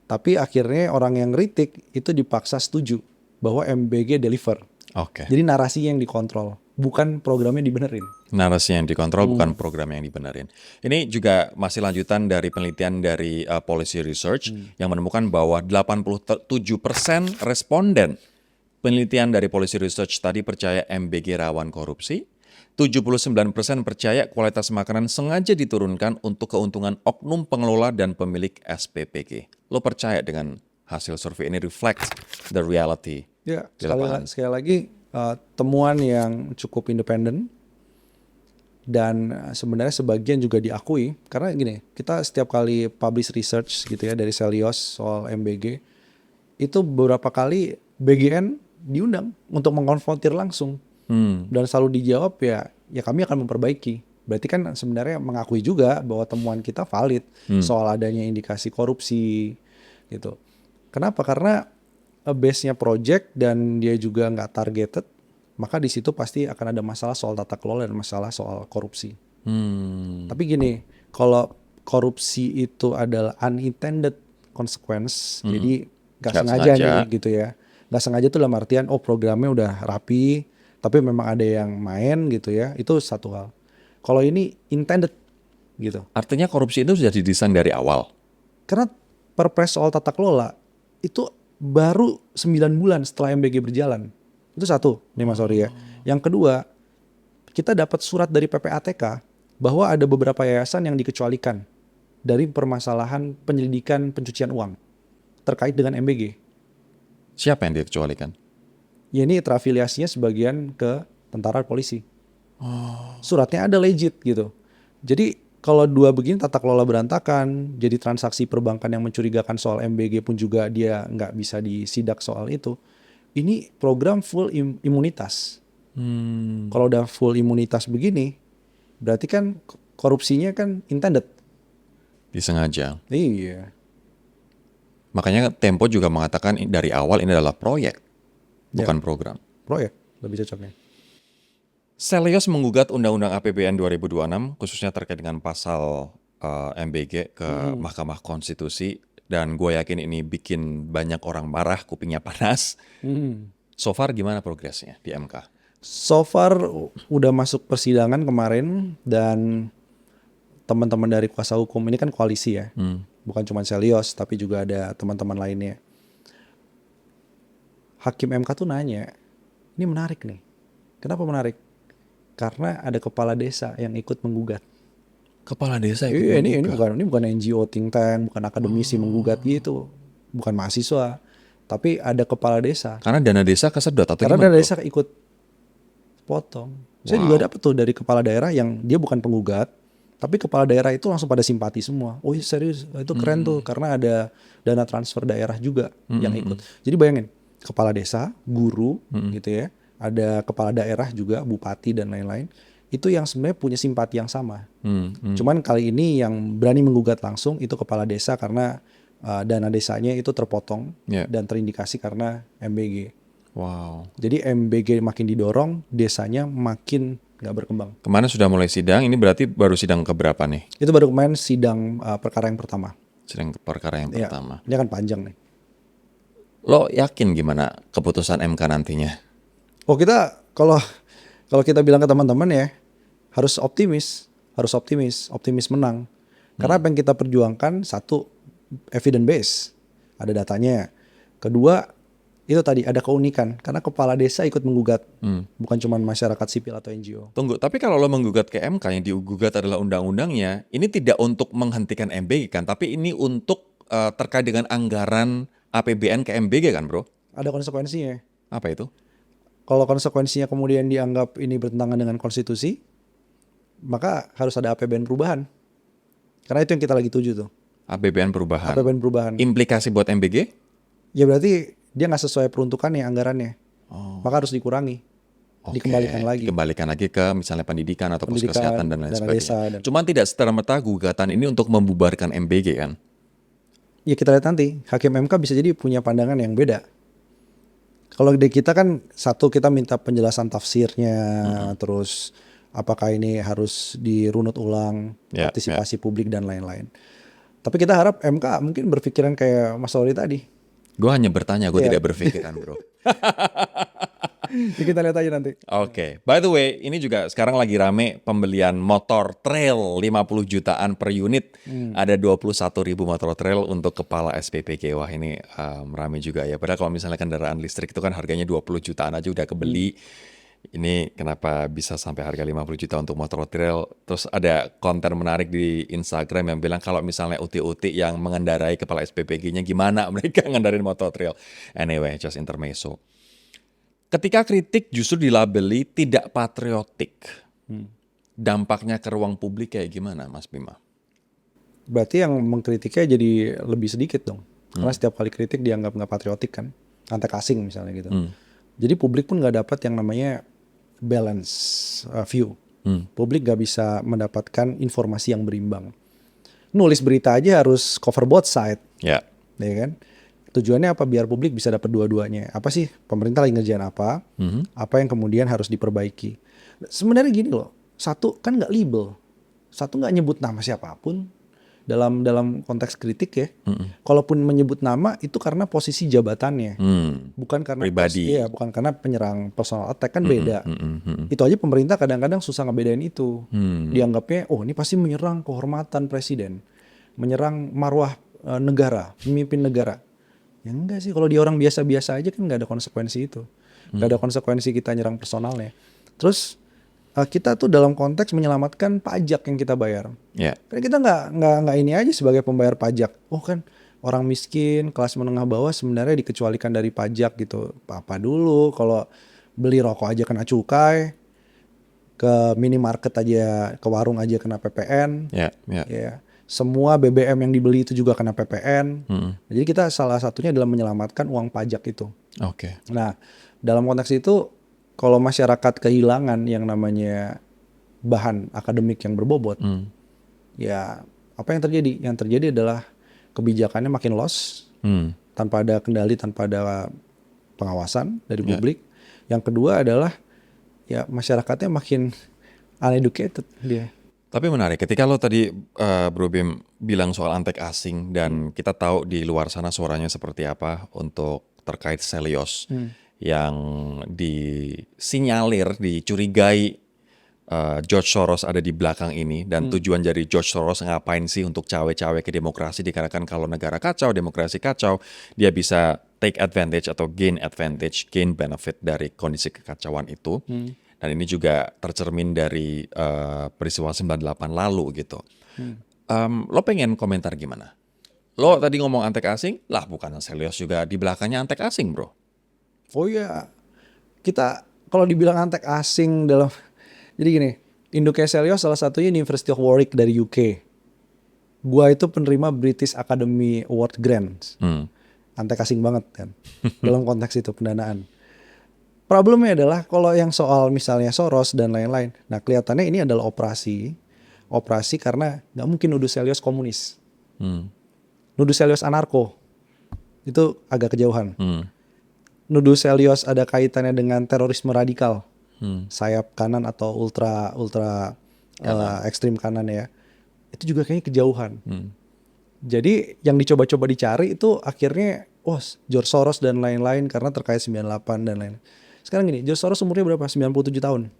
Tapi akhirnya orang yang kritik itu dipaksa setuju bahwa MBG deliver. Oke. Jadi narasi yang dikontrol, bukan programnya dibenerin. Narasi yang dikontrol bukan program yang dibenerin. Ini juga masih lanjutan dari penelitian dari Policy Research yang menemukan bahwa 87% responden penelitian dari Policy Research tadi percaya MBG rawan korupsi. 79% percaya kualitas makanan sengaja diturunkan untuk keuntungan oknum pengelola dan pemilik SPPG. Lo percaya dengan hasil survei ini reflect the reality? Ya, sekali lagi temuan yang cukup independen dan sebenarnya sebagian juga diakui karena gini, kita setiap kali publish research gitu ya dari Celios soal MBG itu beberapa kali BGN diundang untuk mengkonfrontir langsung. Dan selalu dijawab ya kami akan memperbaiki. Berarti kan sebenarnya mengakui juga bahwa temuan kita valid soal adanya indikasi korupsi gitu. Kenapa? Karena base-nya project dan dia juga nggak targeted, maka di situ pasti akan ada masalah soal tata kelola dan masalah soal korupsi. Tapi gini, kalau korupsi itu adalah unintended consequence, jadi nggak sengaja nih gitu ya. Nggak sengaja tuh dalam artian programnya udah rapi, tapi memang ada yang main gitu ya, itu satu hal. Kalau ini intended gitu. Artinya korupsi itu sudah didesain dari awal? Karena Perpres soal tata kelola itu baru 9 bulan setelah MBG berjalan. Itu satu nih Mas Ori ya. Yang kedua, kita dapat surat dari PPATK bahwa ada beberapa yayasan yang dikecualikan dari permasalahan penyelidikan pencucian uang terkait dengan MBG. Siapa yang dikecualikan? Ya ini terafiliasinya sebagian ke tentara polisi. Suratnya ada legit gitu. Jadi kalau dua begini tata kelola berantakan, jadi transaksi perbankan yang mencurigakan soal MBG pun juga dia nggak bisa disidak soal itu. Ini program full imunitas. Kalau udah full imunitas begini, Berarti kan korupsinya kan intended. Disengaja. Iya. Makanya Tempo juga mengatakan dari awal ini adalah proyek, bukan program. Proyek lebih cocoknya. Selyos menggugat Undang-Undang APBN 2026 khususnya terkait dengan pasal MBG ke Mahkamah Konstitusi, dan gue yakin ini bikin banyak orang marah, kupingnya panas. So far gimana progresnya di MK? So far udah masuk persidangan kemarin, dan teman-teman dari kuasa hukum ini kan koalisi ya, bukan cuma Selyos tapi juga ada teman-teman lainnya. Hakim MK tuh nanya, ini menarik nih. Kenapa menarik? Karena ada kepala desa yang ikut menggugat. Kepala desa Iya, ini bukan NGO think tank, bukan akademisi menggugat gitu, bukan mahasiswa, tapi ada kepala desa. Karena dana desa kesedot atau Karena gimana? dana desa ikut potong. Saya juga dapat tuh dari kepala daerah yang dia bukan penggugat, tapi kepala daerah itu langsung pada simpati semua. Oh iya, serius, itu keren tuh, karena ada dana transfer daerah juga yang ikut. Jadi bayangin, kepala desa, guru gitu ya, ada kepala daerah juga, bupati dan lain-lain, itu yang sebenarnya punya simpati yang sama. Cuman kali ini yang berani menggugat langsung itu kepala desa karena dana desanya itu terpotong dan terindikasi karena MBG. Wow. Jadi MBG makin didorong, desanya makin nggak berkembang. Kemarin sudah mulai sidang, ini berarti baru sidang keberapa nih? Itu baru kemarin sidang perkara yang pertama. Sidang perkara yang Ya, pertama. ini kan panjang nih. Lo yakin gimana keputusan MK nantinya? Oh, kita kalau kita bilang ke teman-teman ya, harus optimis menang. Karena apa yang kita perjuangkan, satu, evidence base, ada datanya. Kedua, itu tadi ada keunikan karena kepala desa ikut menggugat, bukan cuma masyarakat sipil atau NGO. Tunggu, tapi kalau lo menggugat ke MK, yang digugat adalah undang-undangnya, ini tidak untuk menghentikan MBG kan, tapi ini untuk terkait dengan anggaran APBN ke MBG kan, bro? Ada konsekuensinya. Apa itu? Kalau konsekuensinya kemudian dianggap ini bertentangan dengan konstitusi, maka harus ada APBN perubahan. Karena itu yang kita lagi tuju tuh. APBN perubahan. APBN perubahan. Implikasi buat MBG? Ya berarti dia nggak sesuai peruntukannya anggarannya. Maka harus dikurangi. Oke, Dikembalikan lagi. Dikembalikan lagi ke misalnya pendidikan atau pos kesehatan dan lain dana sebagainya. desa, Cuman tidak serta-merta gugatan ini untuk membubarkan MBG kan? Ya kita lihat nanti. Hakim MK bisa jadi punya pandangan yang beda. Kalau di kita kan satu, kita minta penjelasan tafsirnya, terus apakah ini harus dirunut ulang, partisipasi publik dan lain-lain. Tapi kita harap MK mungkin berpikiran kayak Mas Lori tadi. Gue hanya bertanya, gue tidak berpikiran, bro. Ya, kita lihat aja nanti. Oke. By the way, ini juga sekarang lagi rame pembelian motor trail 50 jutaan per unit. Ada 21.000 motor trail untuk kepala SPPG. Wah, ini rame juga ya. Padahal kalau misalnya kendaraan listrik itu kan harganya 20 jutaan aja udah kebeli. Ini kenapa bisa sampai harga 50 juta untuk motor trail? Terus ada konten menarik di Instagram yang bilang kalau misalnya utik-utik yang mengendarai kepala SPPG-nya gimana mereka ngendarin motor trail. Anyway, just intermezzo. Ketika kritik justru dilabeli tidak patriotik, dampaknya ke ruang publik kayak gimana, Mas Bima? Berarti yang mengkritiknya jadi lebih sedikit dong. Karena setiap kali kritik dianggap nggak patriotik kan, antek asing misalnya gitu. Jadi publik pun nggak dapat yang namanya balance view. Publik nggak bisa mendapatkan informasi yang berimbang. Nulis berita aja harus cover both side, ya kan? Tujuannya apa? Biar publik bisa dapat dua-duanya. Apa sih pemerintah lagi ngerjain apa? Apa yang kemudian harus diperbaiki? Sebenarnya gini loh, satu kan nggak label, satu nggak nyebut nama siapapun dalam konteks kritik ya. Kalaupun menyebut nama itu karena posisi jabatannya, bukan karena pribadi. Iya, bukan karena penyerang personal attack, kan beda. Itu aja pemerintah kadang-kadang susah ngebedain itu. Dianggapnya, oh ini pasti menyerang kehormatan presiden, menyerang marwah negara, pemimpin negara. Ya enggak sih, kalau dia orang biasa-biasa aja kan nggak ada konsekuensi itu. Nggak ada konsekuensi kita nyerang personalnya. Terus kita tuh dalam konteks menyelamatkan pajak yang kita bayar. Karena kita nggak ini aja sebagai pembayar pajak. Oh kan orang miskin, kelas menengah bawah sebenarnya dikecualikan dari pajak gitu. Apa dulu kalau beli rokok aja kena cukai, ke minimarket aja, ke warung aja kena PPN. Ya. Semua BBM yang dibeli itu juga kena PPN. Jadi kita salah satunya adalah menyelamatkan uang pajak itu. Nah, dalam konteks itu kalau masyarakat kehilangan yang namanya bahan akademik yang berbobot, ya apa yang terjadi? Yang terjadi adalah kebijakannya makin loss, tanpa ada kendali, tanpa ada pengawasan dari publik. Yang kedua adalah ya masyarakatnya makin uneducated dia. Tapi menarik, ketika lo tadi Bro Bim bilang soal antek asing dan kita tahu di luar sana suaranya seperti apa untuk terkait Selyos yang disinyalir, dicurigai George Soros ada di belakang ini dan tujuan dari George Soros ngapain sih untuk cawe-cawe ke demokrasi, dikarenakan kalau negara kacau, demokrasi kacau, dia bisa take advantage atau gain advantage, gain benefit dari kondisi kekacauan itu. Dan ini juga tercermin dari peristiwa 98 lalu gitu. Lo pengen komentar gimana? Lo tadi ngomong antek asing, lah bukan Selyos juga di belakangnya antek asing, bro. Oh iya, kita kalau dibilang antek asing dalam, jadi gini, Indo-Selyos salah satunya University of Warwick dari UK. Gua itu penerima British Academy Award Grants. Antek asing banget kan, dalam konteks itu pendanaan. Problemnya adalah kalau yang soal misalnya Soros dan lain-lain, nah kelihatannya ini adalah operasi karena nggak mungkin nuduh Selyos komunis, nuduh Selyos anarko, itu agak kejauhan. Nuduh Selyos ada kaitannya dengan terorisme radikal, sayap kanan atau ultra ekstrim kanan ya, itu juga kayaknya kejauhan. Jadi yang dicoba-coba dicari itu akhirnya George Soros dan lain-lain karena terkait 98 dan lain-lain. Sekarang gini, George Soros umurnya berapa? 97 tahun.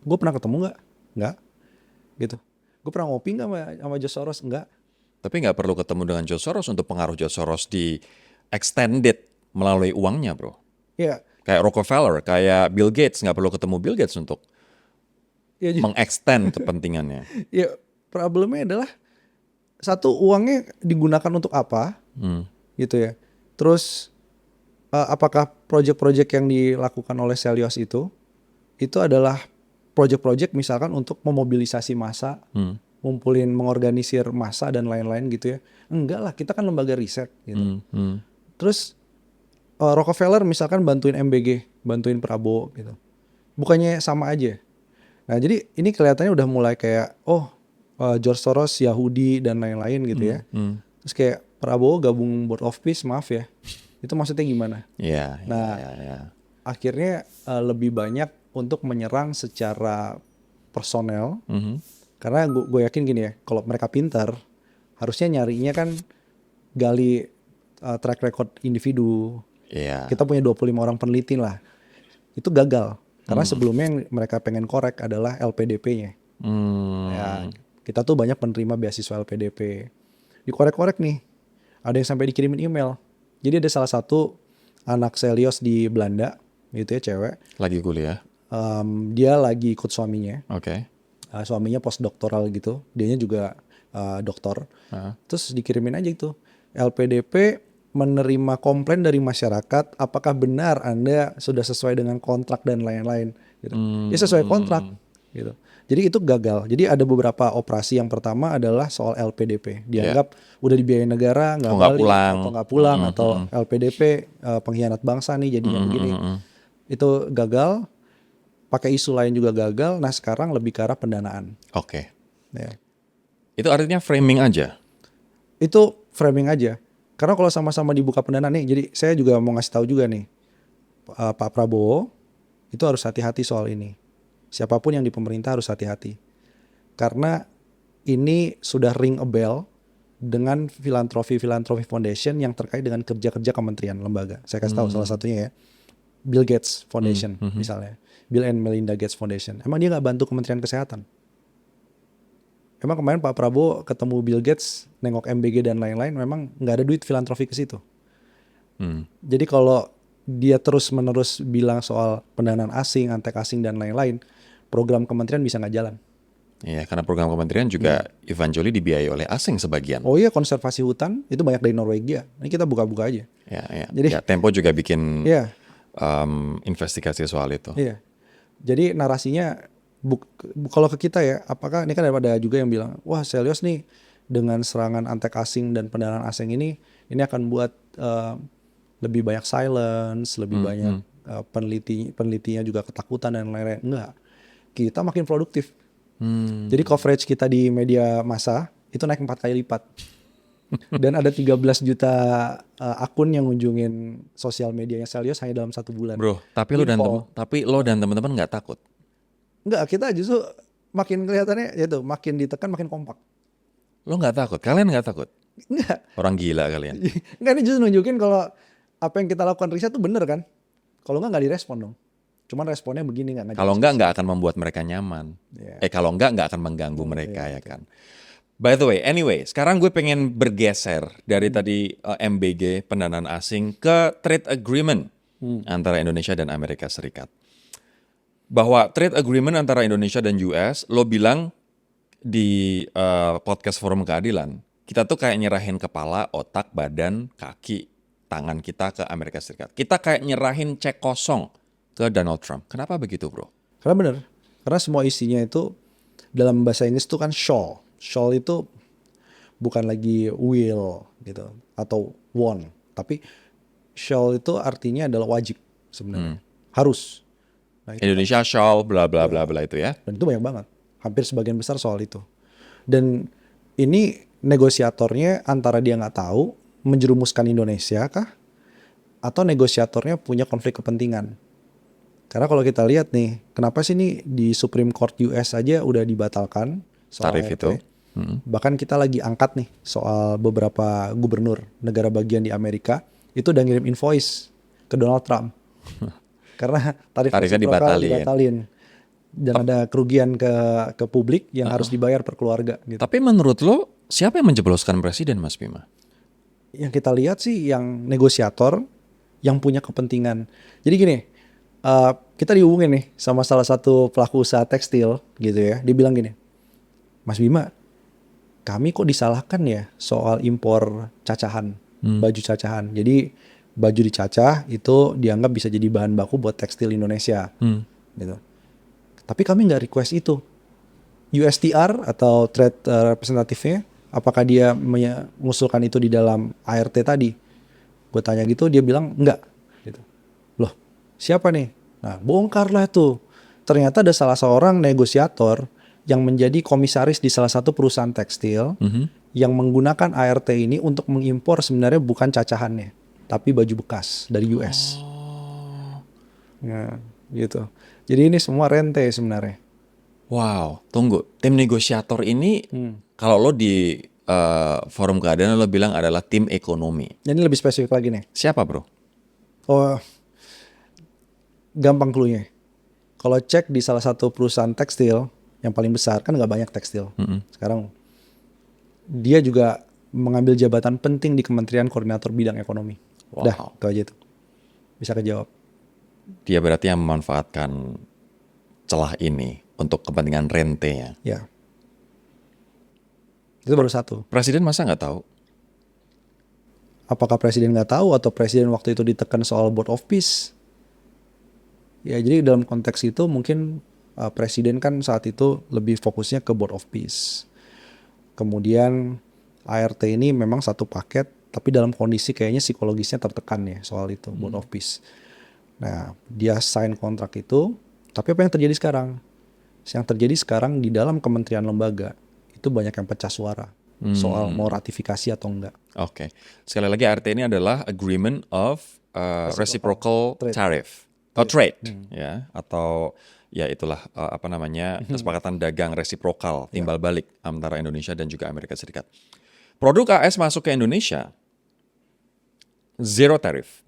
Gue pernah ketemu nggak? Nggak. Gitu. Gue pernah ngopi nggak sama George Soros? Nggak. Tapi nggak perlu ketemu dengan George Soros untuk pengaruh George Soros di extended melalui uangnya, bro. Iya. Kayak Rockefeller, kayak Bill Gates, nggak perlu ketemu Bill Gates untuk mengextend kepentingannya. Ya, problemnya adalah satu, uangnya digunakan untuk apa, gitu ya. Terus apakah proyek-proyek yang dilakukan oleh Selyos itu adalah proyek-proyek misalkan untuk memobilisasi massa, ngumpulin, mengorganisir massa dan lain-lain gitu ya? Enggak lah, kita kan lembaga riset gitu. Terus Rockefeller misalkan bantuin MBG, bantuin Prabowo gitu. Bukannya sama aja. Nah jadi ini kelihatannya udah mulai kayak George Soros Yahudi dan lain-lain gitu ya. Terus kayak Prabowo gabung Board of Peace, maaf ya. Itu maksudnya gimana? Akhirnya lebih banyak untuk menyerang secara personel. Karena gue yakin gini ya, kalau mereka pintar, harusnya nyarinya kan gali track record individu. Kita punya 25 orang peneliti lah. Itu gagal. Karena sebelumnya yang mereka pengen korek adalah LPDP-nya. Ya, kita tuh banyak penerima beasiswa LPDP. Dikorek-korek nih. Ada yang sampai dikirimin email. Jadi ada salah satu anak Selyos di Belanda, gitu ya, cewek. Lagi kuliah? Dia lagi ikut suaminya. Suaminya postdoktoral gitu. Dianya juga doktor. Terus dikirimin aja itu. LPDP menerima komplain dari masyarakat, apakah benar Anda sudah sesuai dengan kontrak dan lain-lain. Gitu. Ya sesuai kontrak. Gitu. Jadi itu gagal. Jadi ada beberapa operasi. Yang pertama adalah soal LPDP. Dianggap udah dibiayain negara, nggak balik, atau nggak pulang, atau LPDP pengkhianat bangsa nih jadinya begini. Itu gagal. Pakai isu lain juga gagal. Nah sekarang lebih ke arah pendanaan. Ya. Itu artinya framing aja? Itu framing aja. Karena kalau sama-sama dibuka pendanaan nih, jadi saya juga mau ngasih tahu juga nih, Pak Prabowo itu harus hati-hati soal ini. Siapapun yang di pemerintah harus hati-hati. Karena ini sudah ring a bell dengan filantropi foundation yang terkait dengan kerja-kerja kementerian lembaga. Saya kasih tahu salah satunya ya, Bill Gates Foundation misalnya, Bill and Melinda Gates Foundation. Emang dia nggak bantu Kementerian Kesehatan? Emang kemarin Pak Prabowo ketemu Bill Gates, nengok MBG dan lain-lain, memang nggak ada duit filantropi ke situ. Jadi kalau dia terus-menerus bilang soal pendanaan asing, antek asing dan lain-lain, program kementerian bisa nggak jalan. Iya, karena program kementerian juga eventually dibiayai oleh asing sebagian. Oh iya, konservasi hutan itu banyak dari Norwegia. Ini kita buka-buka aja. Jadi Tempo juga bikin investigasi soal itu. Iya. Jadi narasinya kalau ke kita ya, apakah ini kan ada juga yang bilang, wah Selyos nih dengan serangan antek asing dan pendanaan asing ini akan buat lebih banyak silence, lebih banyak penelitinya juga ketakutan dan lain-lain. Enggak. Kita makin produktif. Jadi coverage kita di media massa itu naik 4 kali lipat. Dan ada 13 juta akun yang ngunjungin sosial medianya Selyos hanya dalam 1 bulan. Bro, tapi lo dan teman-teman nggak takut? Enggak, kita justru makin kelihatannya itu makin ditekan makin kompak. Lo nggak takut? Kalian nggak takut? Enggak. Orang gila kalian. Enggak, ini justru nunjukin kalau apa yang kita lakukan riset tuh bener kan. Kalau nggak direspon dong. Cuman responnya begini nggak. Kalau nggak akan membuat mereka nyaman. Yeah. Kalau nggak akan mengganggu mereka ya kan. By the way, anyway, sekarang gue pengen bergeser dari tadi MBG pendanaan asing ke trade agreement antara Indonesia dan Amerika Serikat. Bahwa trade agreement antara Indonesia dan US, lo bilang di podcast Forum Keadilan, kita tuh kayak nyerahin kepala, otak, badan, kaki, tangan kita ke Amerika Serikat. Kita kayak nyerahin cek kosong ke Donald Trump. Kenapa begitu, bro? Karena bener. Karena semua isinya itu dalam bahasa Inggris itu kan shall. Shall itu bukan lagi will gitu atau want, tapi shall itu artinya adalah wajib sebenarnya. Harus. Nah, Indonesia shall bla bla bla bla itu ya. Dan itu banyak banget. Hampir sebagian besar soal itu. Dan ini negosiatornya antara dia nggak tahu menjerumuskan Indonesia kah atau negosiatornya punya konflik kepentingan. Karena kalau kita lihat nih, kenapa sih nih di Supreme Court US aja udah dibatalkan soal Tarif RT. itu. Bahkan kita lagi angkat nih soal beberapa gubernur negara bagian di Amerika itu udah ngirim invoice ke Donald Trump. Karena tarifnya dibatalin. Dan ada kerugian ke publik yang harus dibayar per keluarga gitu. Tapi menurut lo, siapa yang menjebloskan presiden, Mas Bima? Yang kita lihat sih yang negosiator yang punya kepentingan. Jadi gini, kita dihubungin nih sama salah satu pelaku usaha tekstil gitu ya. Dia bilang gini, Mas Bima, kami kok disalahkan ya soal impor cacahan, baju cacahan. Jadi baju dicacah itu dianggap bisa jadi bahan baku buat tekstil Indonesia. Gitu. Tapi kami nggak request itu. USTR atau trade representative-nya, apakah dia mengusulkan itu di dalam ART tadi? Gue tanya gitu, dia bilang enggak. Gitu. Loh, siapa nih? Nah, bongkarlah tuh. Ternyata ada salah seorang negosiator yang menjadi komisaris di salah satu perusahaan tekstil yang menggunakan ART ini untuk mengimpor sebenarnya bukan cacahannya, tapi baju bekas dari US. Nah, gitu. Jadi ini semua rente sebenarnya. Wow, tunggu. Tim negosiator ini kalau lo di Forum Keadilan lo bilang adalah tim ekonomi. Ini lebih spesifik lagi nih. Siapa, bro? Oh, gampang cluenya. Kalau cek di salah satu perusahaan tekstil yang paling besar, kan nggak banyak tekstil. Sekarang dia juga mengambil jabatan penting di Kementerian Koordinator Bidang Ekonomi. Wow. Dah, itu aja tuh. Bisa kejawab. Dia berarti yang memanfaatkan celah ini untuk kepentingan rentenya. Ya. Itu baru satu. Presiden masa nggak tahu? Apakah presiden nggak tahu atau presiden waktu itu ditekan soal Board of Peace? Ya, jadi dalam konteks itu mungkin presiden kan saat itu lebih fokusnya ke Board of Peace. Kemudian ART ini memang satu paket, tapi dalam kondisi kayaknya psikologisnya tertekan ya soal itu, Board of Peace. Nah, dia sign kontrak itu, tapi apa yang terjadi sekarang? Yang terjadi sekarang di dalam kementerian lembaga, itu banyak yang pecah suara soal mau ratifikasi atau enggak. Oke. Sekali lagi ART ini adalah Agreement of Reciprocal Tariff. Trade. Ya, atau ya itulah kesepakatan dagang resiprokal timbal balik antara Indonesia dan juga Amerika Serikat. Produk AS masuk ke Indonesia zero tarif.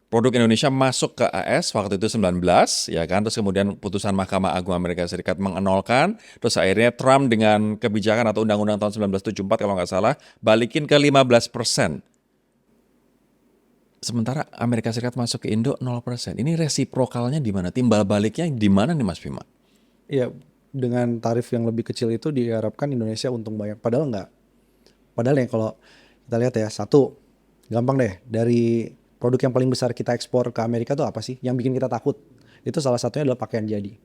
Produk Indonesia masuk ke AS waktu itu 19 ya kan, terus kemudian putusan Mahkamah Agung Amerika Serikat mengenolkan, terus akhirnya Trump dengan kebijakan atau undang-undang tahun 1974 kalau nggak salah balikin ke 15%. Sementara Amerika Serikat masuk ke Indo 0%. Ini resiprokalnya di mana? Timbal baliknya di mana nih Mas Bima? Iya, dengan tarif yang lebih kecil itu diharapkan Indonesia untung banyak. Padahal enggak. Padahal ya kalau kita lihat ya, satu, gampang deh, dari produk yang paling besar kita ekspor ke Amerika itu apa sih? Yang bikin kita takut. Itu salah satunya adalah pakaian jadi.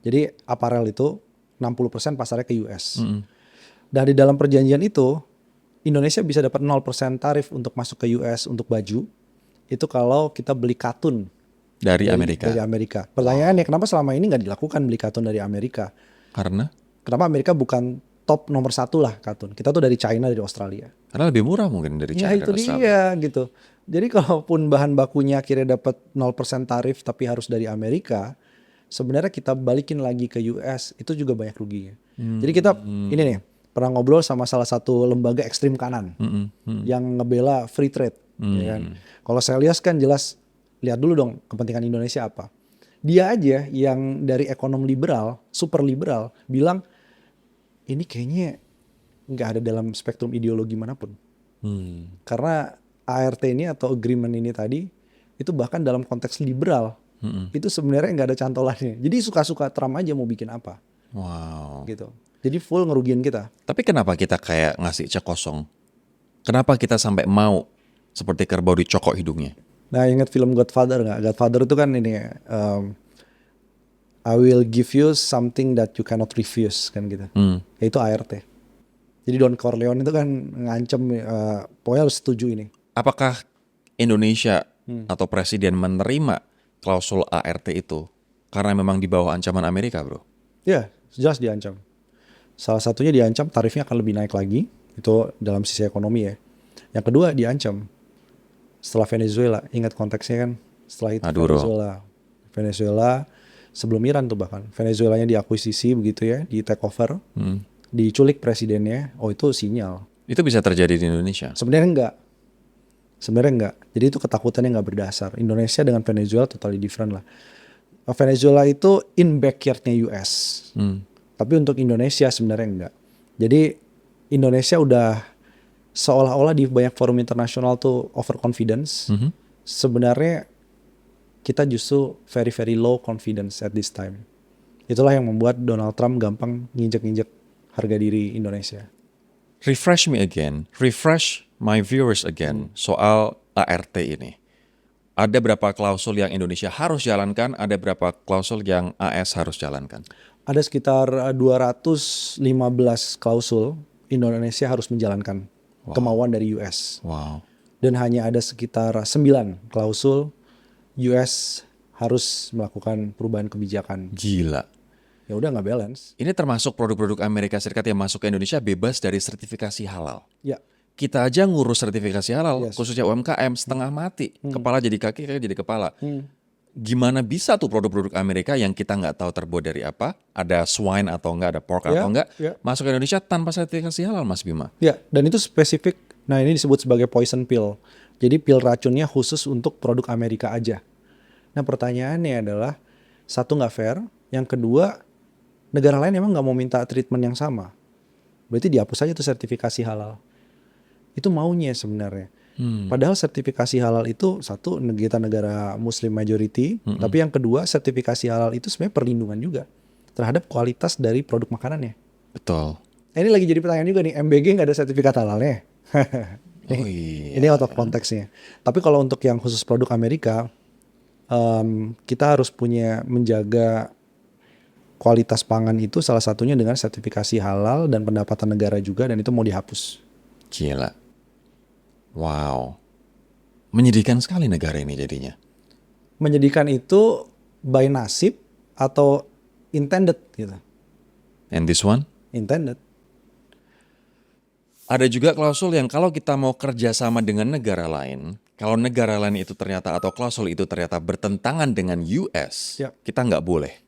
Jadi apparel itu 60% pasarnya ke US. Dan di dalam perjanjian itu, Indonesia bisa dapat 0% tarif untuk masuk ke US untuk baju. Itu kalau kita beli katun dari Amerika. Pertanyaannya kenapa selama ini nggak dilakukan beli katun dari Amerika? Karena Kenapa Amerika bukan top nomor 1 lah, Katun? Kita tuh dari China, dari Australia. Karena lebih murah mungkin dari Ya China itu dan Australia. dia gitu. Jadi kalaupun bahan bakunya akhirnya dapat 0% tarif tapi harus dari Amerika, sebenarnya kita balikin lagi ke US itu juga banyak ruginya. Jadi kita ini nih pernah ngobrol sama salah satu lembaga ekstrim kanan yang ngebela free trade, ya kan. Kalau saya lihat kan jelas, lihat dulu dong kepentingan Indonesia apa. Dia aja yang dari ekonom liberal, super liberal bilang ini kayaknya nggak ada dalam spektrum ideologi manapun. Karena ART ini atau agreement ini tadi itu bahkan dalam konteks liberal itu sebenarnya nggak ada cantolannya. Jadi suka-suka Trump aja mau bikin apa. Wow. Gitu. Jadi full ngerugiin kita. Tapi kenapa kita kayak ngasih cek kosong? Kenapa kita sampai mau seperti kerbau dicokok hidungnya? Nah, ingat film Godfather nggak? Godfather itu kan ini I will give you something that you cannot refuse kan gitu. Yaitu ART. Jadi Don Corleone itu kan ngancem pokoknya harus setuju ini. Apakah Indonesia atau presiden menerima klausul ART itu karena memang di bawah ancaman Amerika, bro? Ya, jelas diancam. Salah satunya diancam tarifnya akan lebih naik lagi. Itu dalam sisi ekonomi ya. Yang kedua diancam setelah Venezuela. Ingat konteksnya kan? Setelah itu Venezuela sebelum Iran tuh bahkan. Venezuelanya diakuisisi begitu ya, di take over. Diculik presidennya. Oh itu sinyal. Itu bisa terjadi di Indonesia? Sebenarnya enggak. Jadi itu ketakutannya enggak berdasar. Indonesia dengan Venezuela totally different lah. Venezuela itu in backyardnya US. Tapi untuk Indonesia sebenarnya enggak. Jadi Indonesia udah seolah-olah di banyak forum internasional tuh overconfidence. Sebenarnya kita justru very very low confidence at this time. Itulah yang membuat Donald Trump gampang nginjek-nginjek harga diri Indonesia. Refresh my viewers again soal ART ini. Ada berapa klausul yang Indonesia harus jalankan, ada berapa klausul yang AS harus jalankan? Ada sekitar 215 klausul Indonesia harus menjalankan kemauan dari US. Wow. Dan hanya ada sekitar 9 klausul US harus melakukan perubahan kebijakan. Gila. Ya udah nggak balance. Ini termasuk produk-produk Amerika Serikat yang masuk ke Indonesia bebas dari sertifikasi halal. Ya. Kita aja ngurus sertifikasi halal, Yes. khususnya UMKM setengah mati. Kepala jadi kaki, kaki jadi kepala. Gimana bisa tuh produk-produk Amerika yang kita nggak tahu terbuat dari apa, ada swine atau enggak, ada pork atau enggak, masuk ke Indonesia tanpa sertifikasi halal, Mas Bima? Ya, dan itu spesifik. Nah, ini disebut sebagai poison pill. Jadi pil racunnya khusus untuk produk Amerika aja. Nah, pertanyaannya adalah satu nggak fair, yang kedua negara lain emang nggak mau minta treatment yang sama. Berarti dihapus aja tuh sertifikasi halal. Itu maunya sebenarnya. Padahal sertifikasi halal itu satu kita negara Muslim majority, tapi yang kedua sertifikasi halal itu sebenarnya perlindungan juga terhadap kualitas dari produk makanannya. Betul. Ini lagi jadi pertanyaan juga nih, MBG nggak ada sertifikat halalnya. Oh iya. Ini out of konteksnya. Tapi kalau untuk yang khusus produk Amerika, kita harus menjaga kualitas pangan itu salah satunya dengan sertifikasi halal dan pendapatan negara juga, dan itu mau dihapus. Gila. Wow. Menyedihkan sekali negara ini jadinya. Menyedihkan itu by nasib atau intended gitu. And this one? Intended. Ada juga klausul yang kalau kita mau kerjasama dengan negara lain, kalau negara lain itu ternyata atau klausul itu ternyata bertentangan dengan US, kita nggak boleh.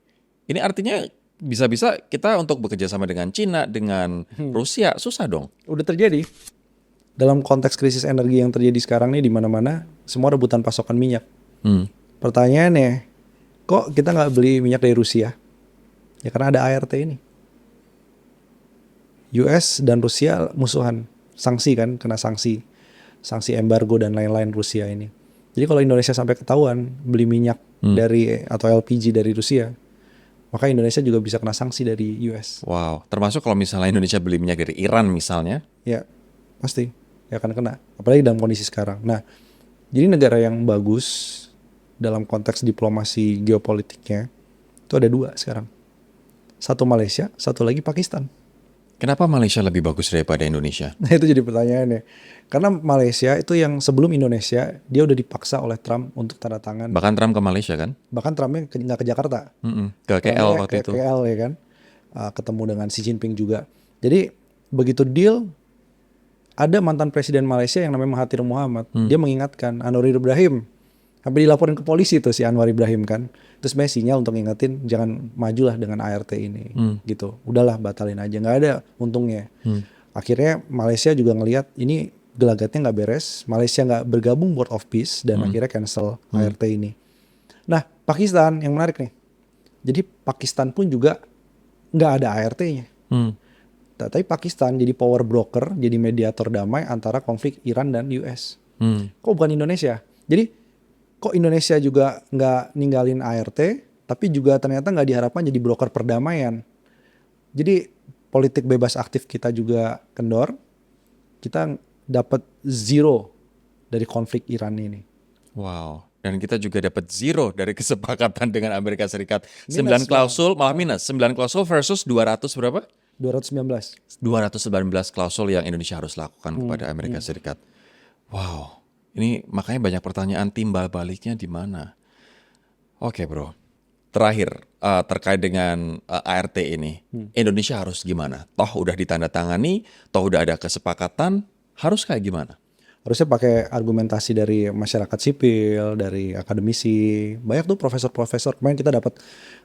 Ini artinya bisa-bisa kita untuk bekerja sama dengan Cina, dengan Rusia, susah dong. Udah terjadi. Dalam konteks krisis energi yang terjadi sekarang nih di mana-mana, semua rebutan pasokan minyak. Pertanyaannya, kok kita nggak beli minyak dari Rusia? Ya karena ada ART ini. US dan Rusia musuhan, sanksi kan, kena sanksi embargo dan lain-lain Rusia ini. Jadi kalau Indonesia sampai ketahuan beli minyak dari atau LPG dari Rusia, maka Indonesia juga bisa kena sanksi dari US. Wow, termasuk kalau misalnya Indonesia beli minyak dari Iran misalnya? Ya, pasti ya akan kena. Apalagi dalam kondisi sekarang. Nah, jadi negara yang bagus dalam konteks diplomasi geopolitiknya itu ada 2 sekarang. Satu Malaysia, satu lagi Pakistan. Kenapa Malaysia lebih bagus daripada Indonesia? Nah itu jadi pertanyaannya. Karena Malaysia itu yang sebelum Indonesia, dia udah dipaksa oleh Trump untuk tanda tangan. Bahkan Trump ke Malaysia kan? Bahkan Trumpnya nggak ke Jakarta. Ke KL waktu itu. Ke KL ya kan. ketemu dengan Xi Jinping juga. Jadi begitu deal, ada mantan presiden Malaysia yang namanya Mahathir Mohamad. Dia mengingatkan Anwar Ibrahim. Sampai dilaporin ke polisi tuh si Anwar Ibrahim kan. Terus sebenarnya sinyal untuk ngingetin jangan majulah dengan ART ini gitu. Udahlah batalin aja, nggak ada untungnya. Akhirnya Malaysia juga ngelihat ini gelagatnya nggak beres. Malaysia nggak bergabung Board of Peace dan akhirnya cancel ART ini. Nah Pakistan yang menarik nih. Jadi Pakistan pun juga nggak ada ART-nya. Tapi Pakistan jadi power broker, jadi mediator damai antara konflik Iran dan US. Kok bukan Indonesia? Jadi kok Indonesia juga nggak ninggalin ART, tapi juga ternyata nggak diharapkan jadi broker perdamaian. Jadi politik bebas aktif kita juga kendor, kita dapat zero dari konflik Iran ini. Wow. Dan kita juga dapat zero dari kesepakatan dengan Amerika Serikat. Minus 9 klausul, malah minus. 9 klausul versus 200 berapa? 219. 219 klausul yang Indonesia harus lakukan kepada Amerika Serikat. Wow. Ini makanya banyak pertanyaan timbal baliknya di mana. Oke bro, terakhir terkait dengan ART ini, Indonesia harus gimana? Toh udah ditandatangani, toh udah ada kesepakatan, harus kayak gimana? Harusnya pakai argumentasi dari masyarakat sipil, dari akademisi. Banyak tuh profesor-profesor. Kemarin kita dapat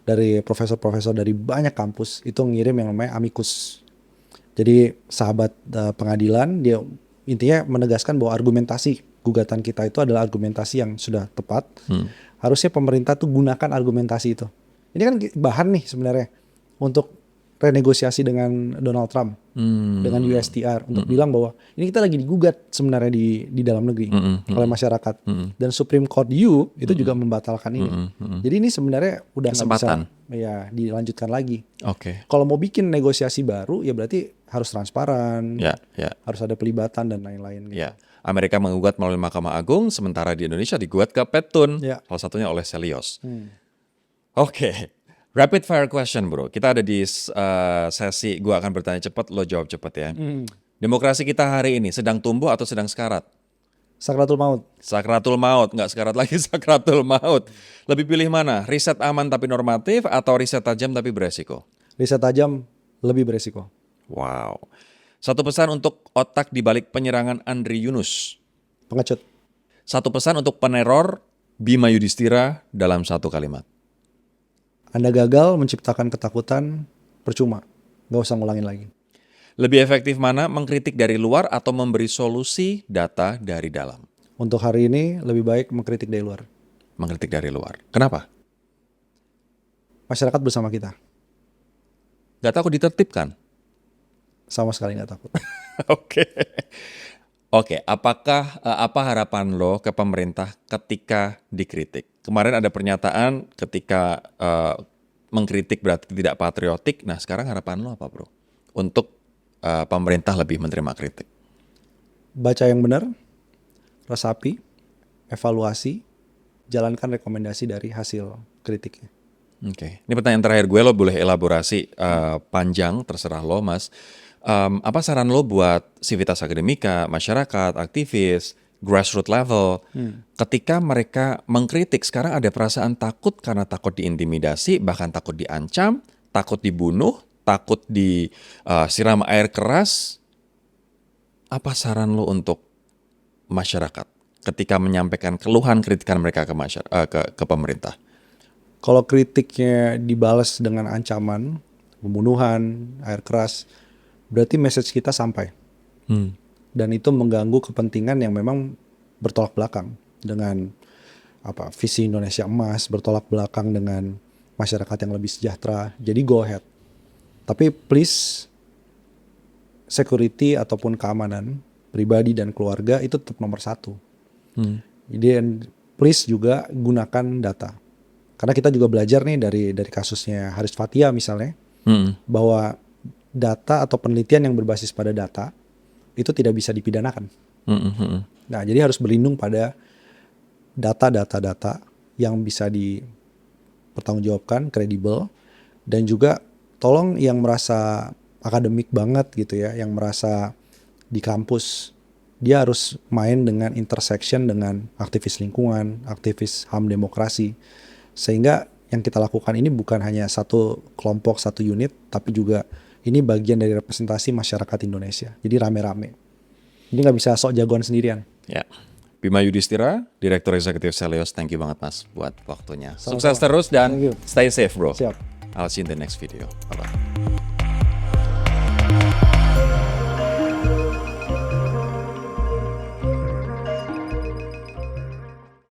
dari profesor-profesor dari banyak kampus itu ngirim yang namanya amicus. Jadi sahabat pengadilan dia intinya menegaskan bahwa argumentasi gugatan kita itu adalah argumentasi yang sudah tepat. Harusnya pemerintah tuh gunakan argumentasi itu. Ini kan bahan nih sebenarnya untuk renegosiasi dengan Donald Trump, dengan USTR untuk bilang bahwa ini kita lagi digugat sebenarnya di dalam negeri oleh masyarakat. Dan Supreme Court U itu juga membatalkan ini. Jadi ini sebenarnya udah nggak bisa ya dilanjutkan lagi. Kalau mau bikin negosiasi baru ya berarti harus transparan, harus ada pelibatan dan lain-lain. Gitu. Amerika menggugat melalui Mahkamah Agung, sementara di Indonesia digugat ke Petun, salah satunya oleh Selyos. Rapid fire question bro, kita ada di sesi gua akan bertanya cepat, lo jawab cepat ya. Demokrasi kita hari ini sedang tumbuh atau sedang sekarat? Sakratul maut. Sakratul maut, nggak sekarat lagi, sakratul maut. Lebih pilih mana? Riset aman tapi normatif atau riset tajam tapi beresiko? Riset tajam lebih beresiko. Wow. Satu pesan untuk otak di balik penyerangan Andri Yunus. Pengecut. Satu pesan untuk peneror Bima Yudhistira dalam satu kalimat. Anda gagal menciptakan ketakutan, percuma. Gak usah ngulangin lagi. Lebih efektif mana mengkritik dari luar atau memberi solusi data dari dalam? Untuk hari ini lebih baik mengkritik dari luar. Mengkritik dari luar. Kenapa? Masyarakat bersama kita. Gak takut ditertibkan? Sama sekali gak takut. Oke, apa harapan lo ke pemerintah ketika dikritik? Kemarin ada pernyataan ketika mengkritik berarti tidak patriotik. Nah, sekarang harapan lo apa, bro? Untuk pemerintah lebih menerima kritik. Baca yang benar, resapi, evaluasi, jalankan rekomendasi dari hasil kritiknya. Ini pertanyaan terakhir gue, lo boleh elaborasi panjang, terserah lo, Mas. Apa saran lo buat sivitas akademika, masyarakat, aktivis, grassroots level, ketika mereka mengkritik, sekarang ada perasaan takut karena takut diintimidasi, bahkan takut diancam, takut dibunuh, takut disiram air keras. Apa saran lo untuk masyarakat ketika menyampaikan keluhan kritikan mereka ke pemerintah? Kalau kritiknya dibalas dengan ancaman, pembunuhan, air keras, berarti message kita sampai. Dan itu mengganggu kepentingan yang memang bertolak belakang dengan visi Indonesia emas, bertolak belakang dengan masyarakat yang lebih sejahtera. Jadi go ahead. Tapi please, security ataupun keamanan pribadi dan keluarga itu tetap nomor 1. Jadi please juga gunakan data. Karena kita juga belajar nih dari kasusnya Haris Fathia misalnya, bahwa data atau penelitian yang berbasis pada data itu tidak bisa dipidanakan. Nah, jadi harus berlindung pada data yang bisa dipertanggungjawabkan, kredibel, dan juga tolong yang merasa akademik banget gitu ya, yang merasa di kampus, dia harus main dengan intersection dengan aktivis lingkungan, aktivis HAM demokrasi, sehingga yang kita lakukan ini bukan hanya satu kelompok, satu unit, tapi juga ini bagian dari representasi masyarakat Indonesia. Jadi rame-rame. Ini nggak bisa sok jagoan sendirian. Ya. Bima Yudhistira, Direktur Eksekutif Selyos, thank you banget Mas buat waktunya. Sama-sama. Sukses terus dan Thank you. stay safe bro. Siap. I'll see you in the next video. Bye-bye.